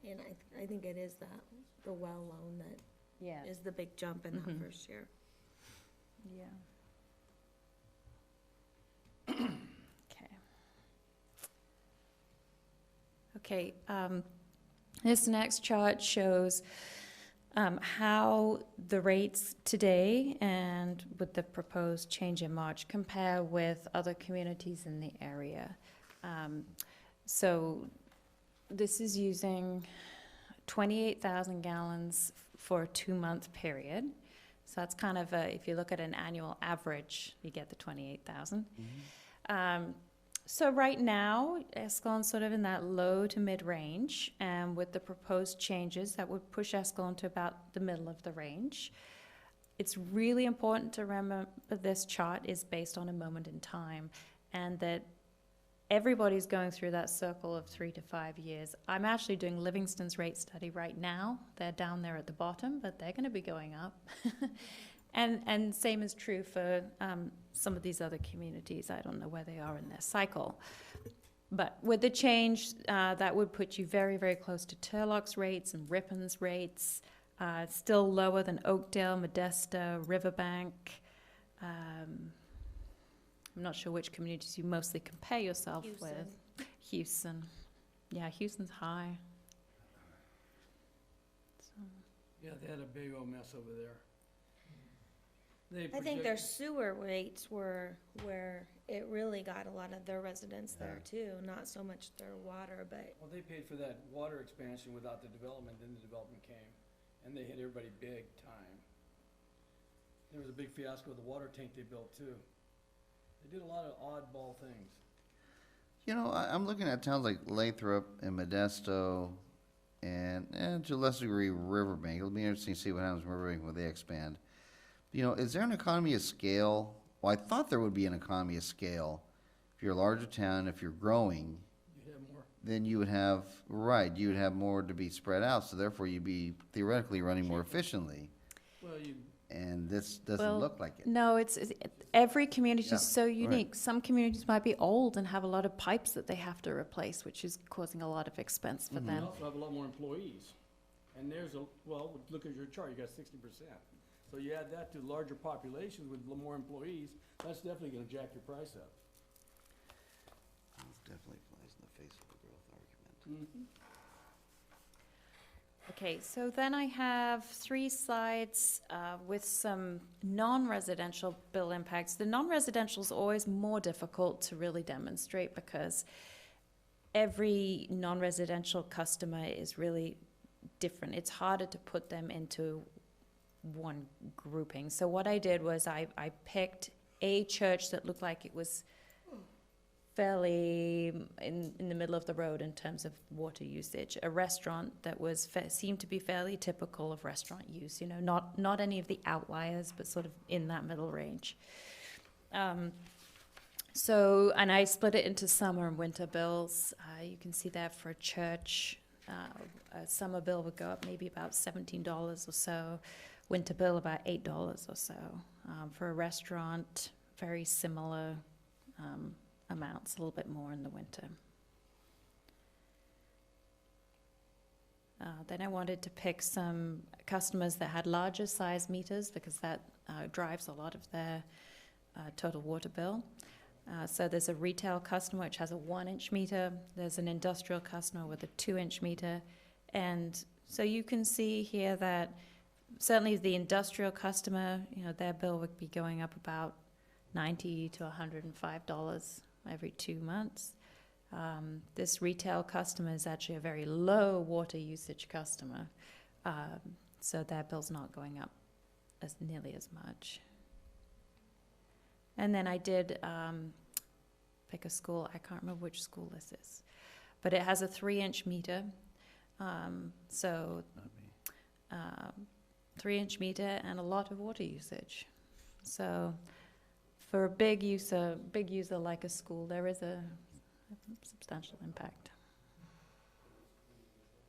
And I think it is that, the well loan that Yeah. is the big jump in that first year. Yeah. Okay. Okay, this next chart shows how the rates today and with the proposed change in March compare with other communities in the area. So this is using 28,000 gallons for a 2-month period. So that's kind of if you look at an annual average, you get the 28,000. So right now, Escalon's sort of in that low to mid range, and with the proposed changes, that would push Escalon to about the middle of the range. It's really important to remember this chart is based on a moment in time, and that everybody's going through that circle of 3 to 5 years. I'm actually doing Livingston's rate study right now. They're down there at the bottom, but they're going to be going up. And same is true for some of these other communities. I don't know where they are in their cycle. But with the change, that would put you very, very close to Turlock's rates and Ripon's rates, still lower than Oakdale, Modesto, Riverbank. I'm not sure which communities you mostly compare yourself with. Houston. Yeah, Houston's high. So. Yeah, they had a big old mess over there. I think their sewer rates were where it really got a lot of their residents there too, not so much their water, but. Well, they paid for that water expansion without the development, then the development came, and they hit everybody big time. There was a big fiasco with the water tank they built too. They did a lot of oddball things. You know, I'm looking at towns like Lathrop and Modesto and to a lesser degree Riverbank. It'll be interesting to see what happens in Riverbank when they expand. You know, is there an economy of scale? Well, I thought there would be an economy of scale. If you're a larger town, if you're growing, You'd have more. then you would have, you would have more to be spread out, so therefore you'd be theoretically running more efficiently. Well, And this doesn't Well, look like it. No, every community Yeah, is so right. unique. Some communities might be old and have a lot of pipes that they have to replace, which is causing a lot of expense for they them. also have a lot more employees. And well, look at your chart, you got 60%. So you add that to larger populations with more employees, that's definitely gonna jack your price up. This definitely flies in the face of the growth argument. Okay, so then I have 3 slides with some non-residential bill impacts. The non-residential is always more difficult to really demonstrate because every non-residential customer is really different. It's harder to put them into one grouping. So what I did was I picked a church that looked like it was fairly in the middle of the road in terms of water usage, a restaurant that was seemed to be fairly typical of restaurant use, you know, not any of the outliers, but sort of in that middle range. So, and I split it into summer and winter bills. You can see that for a church, a summer bill would go up maybe about $17 or so, winter bill about $8 or so. For a restaurant, very similar amounts, a little bit more in the winter. Then I wanted to pick some customers that had larger size meters because that drives a lot of their total water bill. So there's a retail customer which has a 1-inch meter. There's an industrial customer with a 2-inch meter. And so you can see here that certainly the industrial customer, you know, their bill would be going up about $90 to $105 every 2 months. This retail customer is actually a very low water usage customer, so their bill's not going up nearly as much. And then I did pick a school. I can't remember which school this is, but it has a 3-inch meter. So 3-inch meter and a lot of water usage. So for a big user like a school, there is a substantial impact.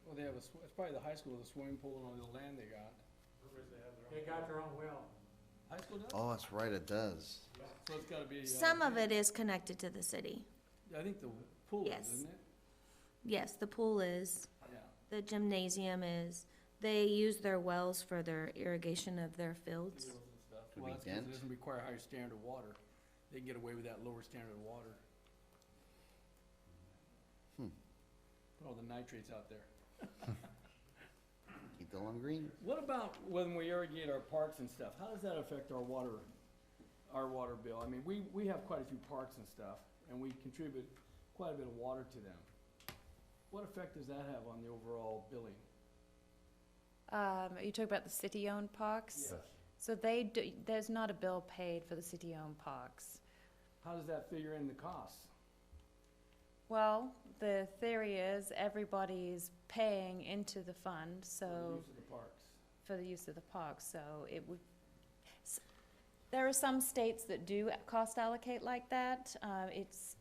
Well, they have it's probably the high school, the swimming pool and all the land they got. They got their own well. High school does? Oh, that's right, it does. So it's gotta be. Some of it is connected to the city. I think the pool Yes. is, isn't it? Yes, the pool is, Yeah. the gymnasium is. They use their wells for their irrigation of their fields. Fields and stuff. Could Well, be that's 'cause Dent. it doesn't require higher standard of water. They can get away with that lower standard of water. Put all the nitrates out there. Keep the lawn green. What about when we irrigate our parks and stuff? How does that affect our water bill? I mean, we have quite a few parks and stuff, and we contribute quite a bit of water to them. What effect does that have on the overall billing? Are you talking about the city-owned parks? So they do, there's not a bill paid for the city-owned parks. How does that figure in the costs? Well, the theory is everybody's paying into the fund, For the so, use of the parks? for the use of the park, so it would, there are some states that do cost allocate like that. It's,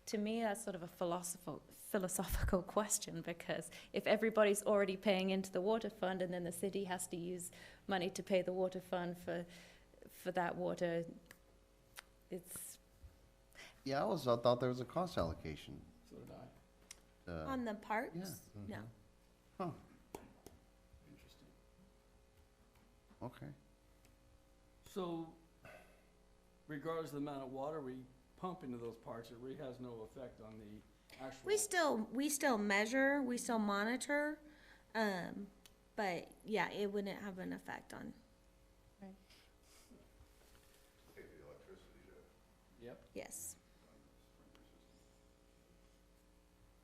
to me, that's sort of a philosophical question, because if everybody's already paying into the water fund and then the city has to use money to pay the water fund for that water, it's, Yeah, I always thought there was a cost allocation. So did I. On the parks? yeah. No. Huh, Interesting. okay. So regardless of the amount of water we pump into those parks, it really has no effect on the actual. We still measure, we still monitor, but yeah, it wouldn't have an effect on, Pay for the electricity to Yep. yes.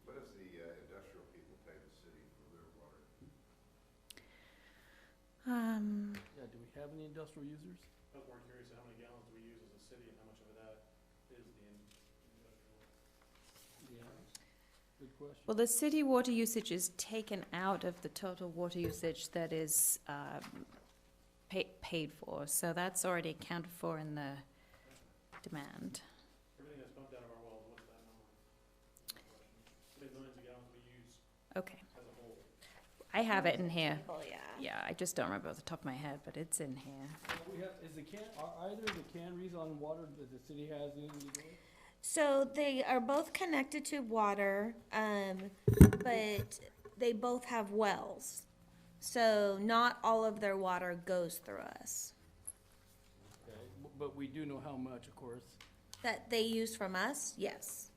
What does the industrial people pay the city for their water? Yeah, do we have any industrial users? I was more curious how many gallons do we use as a city and how much of that is the industrial? Yeah, good question. well, the city water usage is taken out of the total water usage that is, paid for, so that's already accounted for in the demand. Everything that's pumped out of our wells, what's that number? That's my question. How many millions of gallons we use Okay, as a whole? I have it in here. Oh, yeah. Yeah, I just don't remember off the top of my head, but it's in here. We have, are either the canneries on water that the city has in the So they are both connected to water, but they both have wells. So not all of their water goes through us. Okay, but we do know how much, of course. That they use from us, yes.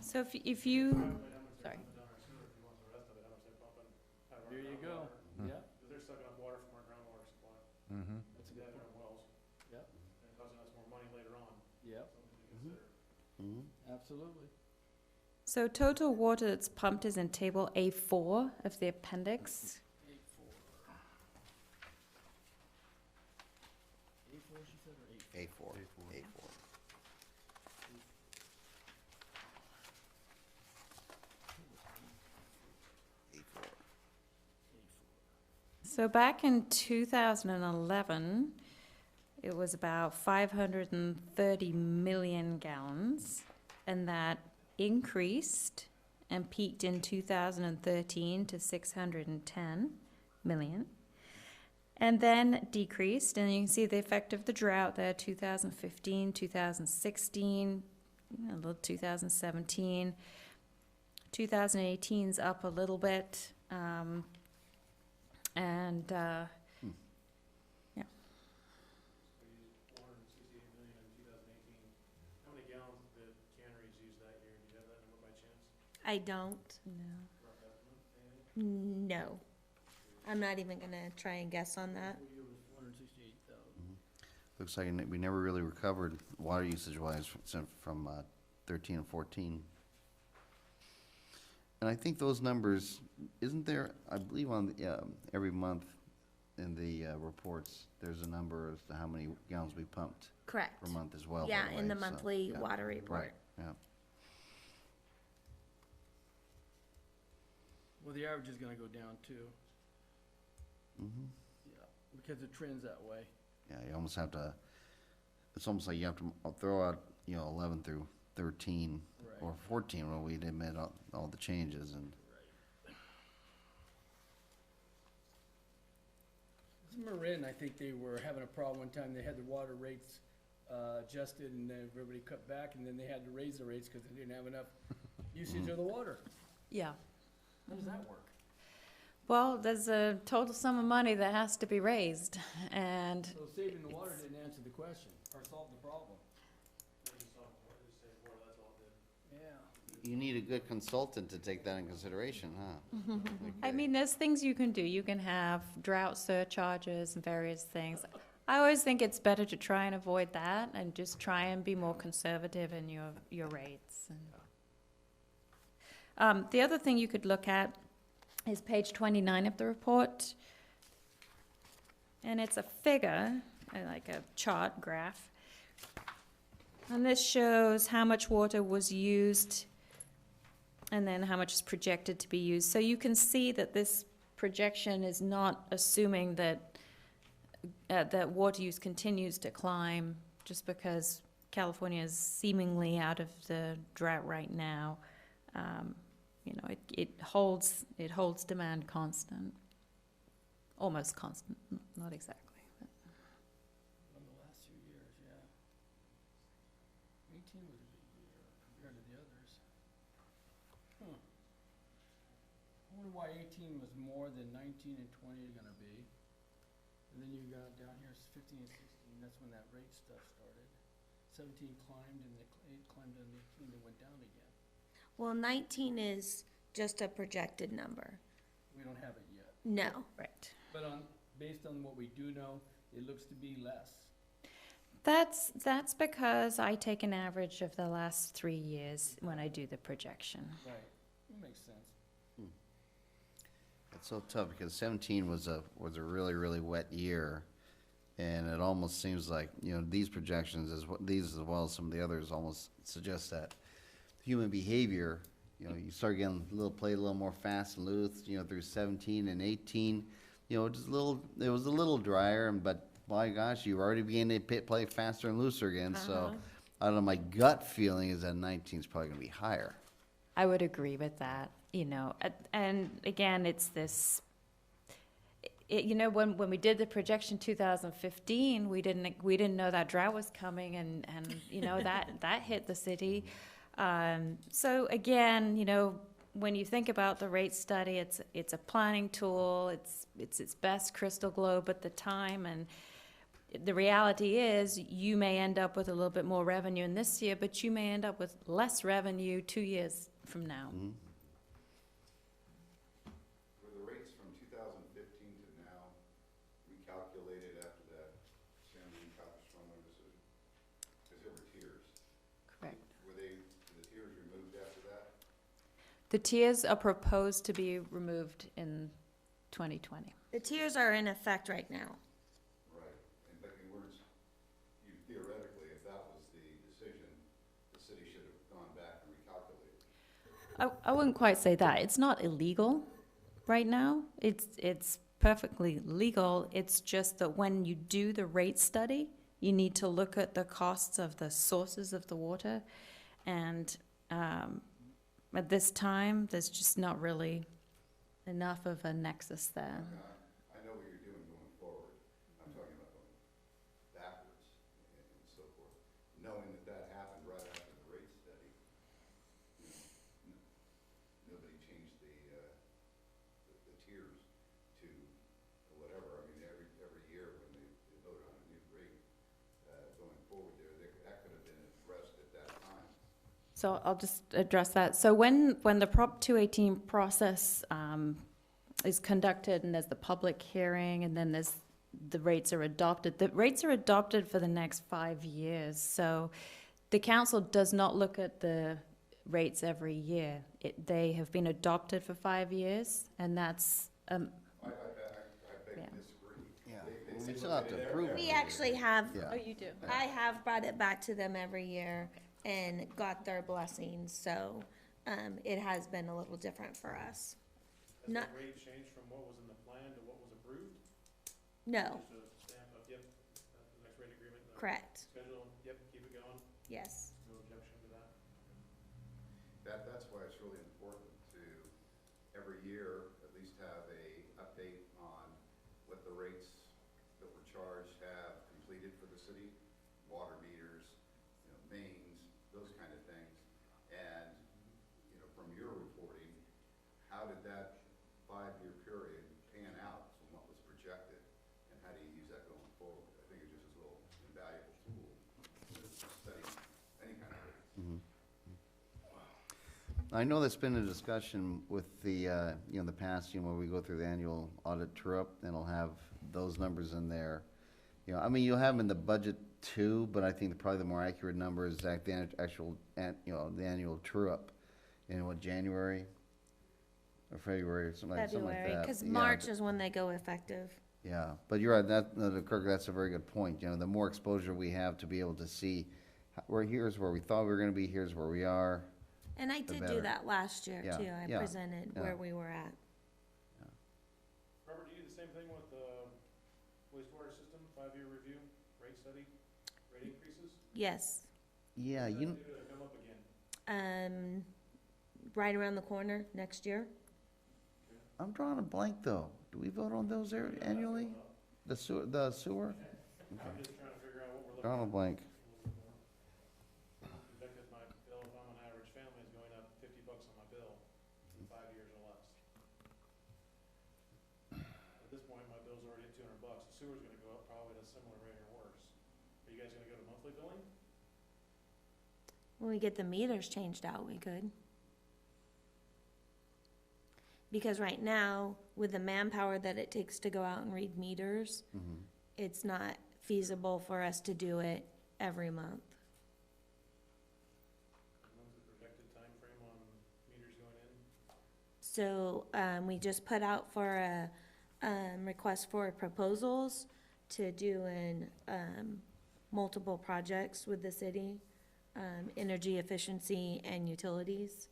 So if you, Calculate how much they're sorry. pumping down our sewer if you want the rest of it, how much they're pumping out of our There you go. groundwater. Yeah, Because they're sucking up water from our groundwater supply. that's a good That point. from wells, Yep, and causing us more money later on, yep, something to consider. absolutely. So total water that's pumped is in table A4 of the appendix. A4, she said, or eight? A4, A4. A4. So back in 2011, it was about 530 million gallons, and that increased and peaked in 2013 to 610 million, and then decreased, and you can see the effect of the drought there, 2015, 2016, a little 2017. 2018's up a little bit, and, We used 468 million in 2018. How many gallons did canneries use that year? Do you have that number by chance? I don't, no. Rough estimate, anything? no. I'm not even gonna try and guess on that. Full year was 468,000. Looks like we never really recovered water usage-wise from 13 and 14. And I think those numbers, isn't there, I believe on, every month in the reports, there's a number as to how many gallons we pumped Correct. per month as well, by Yeah, the in the way, so, monthly yeah. water report. Right, yeah. Well, the average is gonna go down too, Mhm. yeah, because it trends that way. Yeah, you almost have to, it's almost like you have to throw out, 11 through 13, Right. or 14 when we made all the changes and. Marin, I think they were having a problem one time. They had the water rates adjusted, and then everybody cut back, and then they had to raise the rates because they didn't have enough usage of the water. Yeah. How does that work? Well, there's a total sum of money that has to be raised, and So saving the water didn't answer the question or solve the problem. Yeah. You need a good consultant to take that in consideration, huh? I Okay. mean, there's things you can do. You can have drought surcharges and various things. I always think it's better to try and avoid that and just try and be more conservative in your rates. The other thing you could look at is page 29 of the report. And it's a figure, like a chart graph. And this shows how much water was used and then how much is projected to be used. So you can see that this projection is not assuming that that water use continues to climb just because California is seemingly out of the drought right now. You know, it holds demand constant, almost constant, not exactly. But. In the last 2 years, yeah. 18 was a big year compared to the others. Huh. I wonder why 18 was more than 19 and 20 are gonna be. And then you got down here, 15 and 16, that's when that rate stuff started. 17 climbed, and 8 climbed, and 18 then went down again. Well, 19 is just a projected number. We don't have it yet. No. Right. But based on what we do know, it looks to be less. That's because I take an average of the last 3 years when I do the projection. Right. That makes sense. It's so tough because 17 was a really, really wet year. And it almost seems like, you know, these projections, these as well as some of the others, almost suggest that human behavior, you know, you start getting play a little more fast and loose, you know, through 17 and 18, you know, it was a little drier, but my gosh, you already beginning to play faster and looser again. So I don't know, my gut feeling is that 19 is probably going to be higher. I would agree with that, you know, and again, it's this, you know, when we did the projection 2015, we didn't know that drought was coming, and you know, that hit the city. So again, you know, when you think about the rate study, it's a planning tool, it's its best crystal globe at the time, and the reality is you may end up with a little bit more revenue in this year, but you may end up with less revenue 2 years from now. Mm-hmm. Were the rates from 2015 to now recalculated after that San Luis Capistrano decision? Because there were tiers. Correct. Were the tiers removed after that? The tiers are proposed to be removed in 2020. The tiers are in effect right now. Right, and but in words, theoretically, if that was the decision, the city should have gone back and recalculated. I wouldn't quite say that. It's not illegal right now. It's perfectly legal. It's just that when you do the rate study, you need to look at the costs of the sources of the water. And at this time, there's just not really enough of a nexus there. I know what you're doing going forward. I'm talking about going backwards and so forth. Knowing that happened right after the rate study, you know, nobody changed the tiers to whatever. I mean, every year when they vote on a new rate, going forward that could have been addressed at that time. So I'll just address that. So when the Prop 218 process is conducted, and there's the public hearing, and then the rates are adopted. The rates are adopted for the next 5 years. So the council does not look at the rates every year. They have been adopted for 5 years, and that's I beg Yeah. to disagree. Yeah, They we still have to approve it. We actually have, Yeah. Oh, you do. I have brought it back to them every year and got their blessings, so it has been a little different for us. Has Not- the rate changed from what was in the plan to what was approved? No, Just a stamp of, yep, the next rate agreement. correct, Schedule, yep, keep it going, yes. no objection to that. that's why it's really important to, every year, at least have a update on what the rates that were charged have completed for the city, water meters, mains, those kind of things. And, from your reporting, how did that 5-year period pan out from what was projected? And how do you use that going forward? I think it's just a little invaluable tool to study any kind of rate. I know there's been a discussion with the, the past, when we go through the annual audit true-up, and it'll have those numbers in there. You'll have them in the budget too, but I think probably the more accurate number is the actual, the annual true-up in January or February or something like that. February, because Yeah, March is when they go effective. Yeah, but you're right, Kirk, that's a very good point. The more exposure we have to be able to see, here's where we thought we were gonna be, here's where we are. And I did better. do that last year Yeah, too. I yeah, presented yeah. where we were at. Robert, do you do the same thing with the wastewater system, 5-year review, rate study, rate increases? Yes. Yeah, When does that due to come up again? Right around the corner next year. I'm drawing a blank though. Do we vote on those annually? The sewer? I'm just trying to figure out what we're looking at. Drawing a blank. Because my bill, if I'm an average family, is going up $50 on my bill in 5 years or less. At this point, my bill's already at $200. The sewer's gonna go up probably at a similar rate or worse. Are you guys gonna go to monthly billing? When we get the meters changed out, we could. Because right now, with the manpower that it takes to go out and read meters, it's not feasible for us to do it every month. When's the projected timeframe on meters going in? So, we just put out for a, request for proposals to do in, multiple projects with the city, energy efficiency and utilities.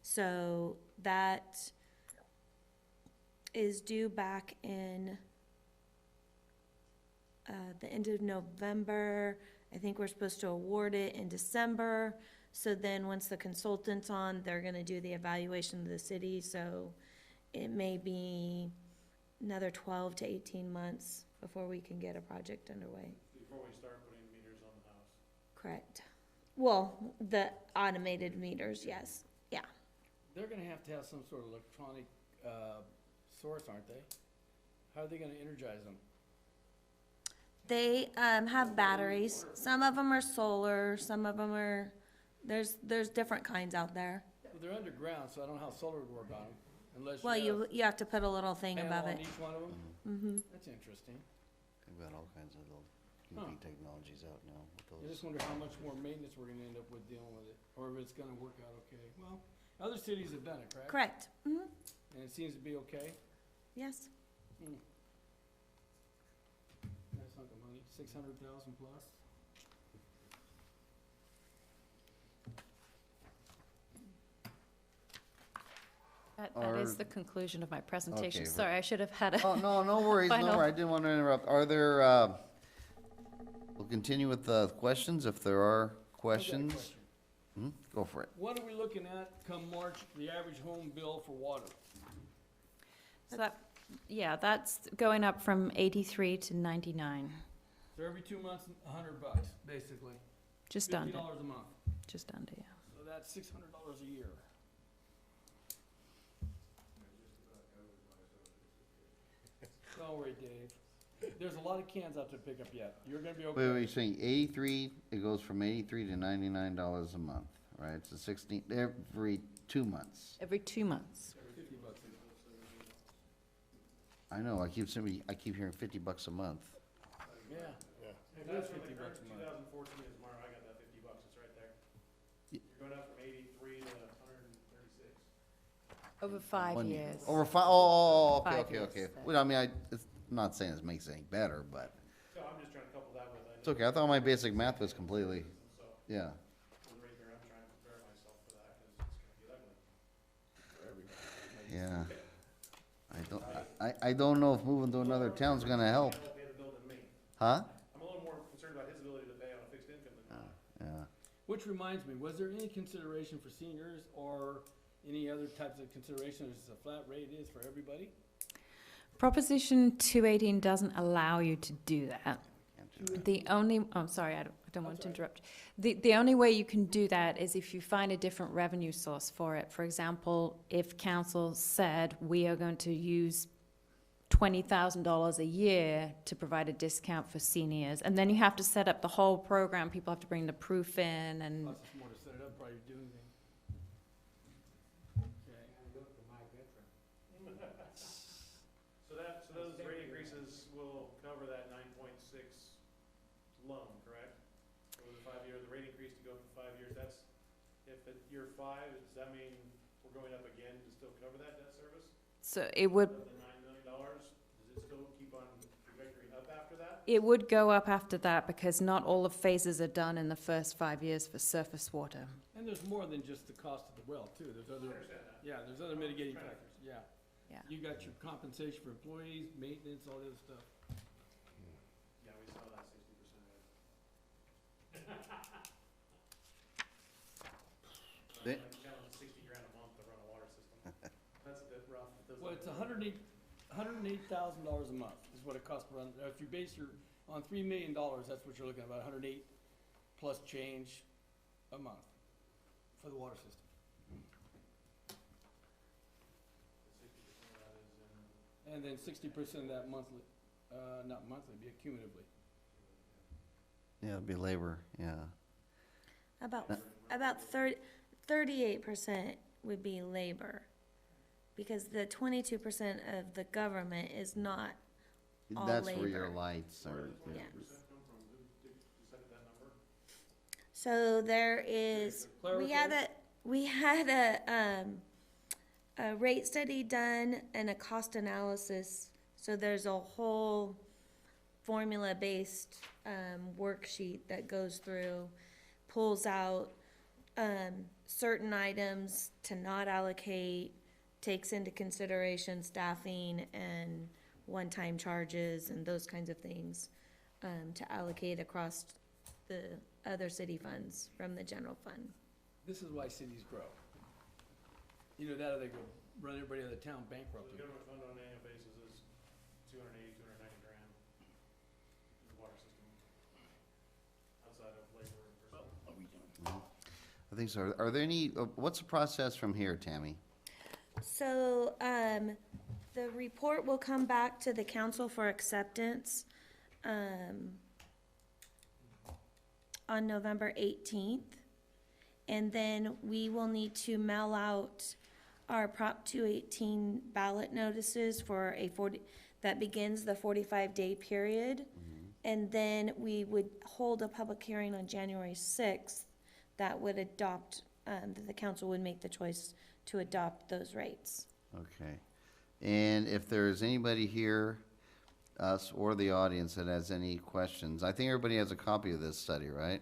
So that is due back in, the end of November. I think we're supposed to award it in December. So then, once the consultant's on, they're gonna do the evaluation of the city, so it may be another 12 to 18 months before we can get a project underway. Before we start putting meters on the house? Correct. Well, the automated meters, yes, yeah. They're gonna have to have some sort of electronic, source, aren't they? How are they gonna energize them? They, have batteries. Some of them are solar, some of them are, there's different kinds out there. Well, they're underground, so I don't know how solar would work on them, unless Well, you you have to put a little thing have a above panel on it. each one of them? Mm-hmm. That's interesting. We've got all kinds of little Huh. goofy technologies out now with I those. just wonder how much more maintenance we're gonna end up with dealing with it, or if it's gonna work out okay. Well, other cities have done it, correct? Correct. Mm-hmm. And it seems to be okay? Yes. Nice hunk of money, 600,000 plus. That is Are- the conclusion of my presentation. Okay, Sorry, I should have had a. Oh, no worries, no Final. worries. I didn't want to interrupt. Are there, we'll continue with the questions if there are questions. Go for it. What are we looking at come March, the average home bill for water? So that, yeah, that's going up from 83 to 99, So every 2 months, $100, basically. just $50 under, a month. just under, yeah. So that's $600 a year. Don't worry, Dave. There's a lot of cans out there to pick up yet. You're gonna be okay. Wait, you're saying 83, it goes from 83 to $99 a month, right? It's a 16, every 2 months. Every 2 months. Every $50 a month. I know, I keep hearing $50 a month. Yeah. If It is that's for the $50 current a month. 2014 is Mark, I got that $50, it's right there. You're going up from 83 to 136. Over 5 One- years. Over okay, 5 okay. years, Well, I mean, I'm not saying it makes it any better, but So I'm just trying to couple that with, I it's know, okay. I thought my basic math was completely, so, yeah. with the rate there, I'm trying to prepare myself for that, because it's gonna get ugly. Yeah. I don't know if moving to another town's gonna help. He'll pay the bill than me. Huh? I'm a little more concerned about his ability to pay on a fixed income than mine. Yeah. Which reminds me, was there any consideration for seniors or any other types of consideration? Is this a flat rate is for everybody? Proposition 218 doesn't allow you to do that. Can't do that. The only, oh, sorry, I don't want That's to all right. interrupt. The only way you can do that is if you find a different revenue source for it. For example, if council said, we are going to use $20,000 a year to provide a discount for seniors, and then you have to set up the whole program, people have to bring the proof in, and Plus it's more to set it up while you're doing things. Okay. So those rate increases will cover that 9.6 loan, correct? Over the 5 year, the rate increase to go for 5 years, that's, if at year 5, does that mean we're going up again to still cover that debt service? so it would, Of the $9 million, does it still keep on trajectory up after that? it would go up after that, because not all the phases are done in the first 5 years for surface water. And there's more than just the cost of the well, too. There's I other, understand that. yeah, there's other mitigating factors, yeah. Yeah. You got your compensation for employees, maintenance, all the other stuff. Yeah, we saw that 60%. They- Like counting 60 grand a month to run a water system. That's a bit rough. It doesn't- Well, it's $108,000 a month is what it costs to run. If you base your, on $3 million, that's what you're looking at, about 108 plus change a month for the water system. 60% of that is in. And then 60% of that monthly, not monthly, be cumulatively. Yeah, it'd be labor, yeah. About 38% would be labor, because the 22% of the government is not all That's where your labor. lights Where are. does Yeah. 20% come from? Who decided that number? So there is, we had a rate study done and a cost analysis. So there's a whole formula-based, worksheet that goes through, pulls out, certain items to not allocate, takes into consideration staffing and one-time charges and those kinds of things, to allocate across the other city funds from the general fund. This is why cities grow. Either that or they go run everybody out of the town So bankrupt. the government fund on an annual basis is 280, 290 grand in the water system, outside of labor and personnel. I think so. Are there any, what's the process from here, Tammy? So, the report will come back to the council for acceptance, on November 18th. And then we will need to mail out our Prop 218 ballot notices for that begins the 45-day period. And then we would hold a public hearing on January 6th that would adopt, that the council would make the choice to adopt those rates. Okay. And if there's anybody here, us or the audience, that has any questions, I think everybody has a copy of this study, right?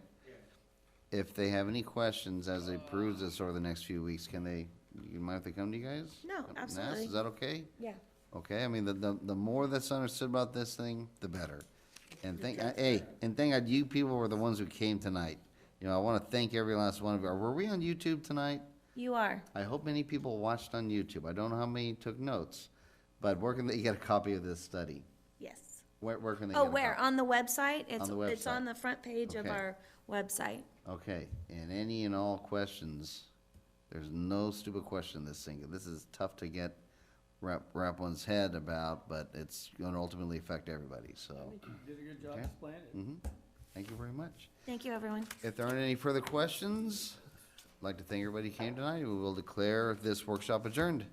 If they have any questions as they peruse this over the next few weeks, you mind if they come to you guys? No, and ask? absolutely. Is that okay? Yeah. Okay, I mean, the more that's understood about this thing, the better. And thank God you people were the ones who came tonight. You know, I want to thank every last one of you. Were we on YouTube tonight? You are. I hope many people watched on YouTube. I don't know how many took notes, but where can they get a copy of this study? Yes. Where can they get Oh, a where? copy? On the website? It's the on website. the front page of Okay. our website. Okay, and any and all questions, there's no stupid question in this thing. This is tough to wrap one's head about, but it's going to ultimately affect everybody, so. I think you did a good job Okay. explaining it. Thank you very much. Thank you, everyone. If there aren't any further questions, I'd like to thank everybody who came tonight. We will declare this workshop adjourned.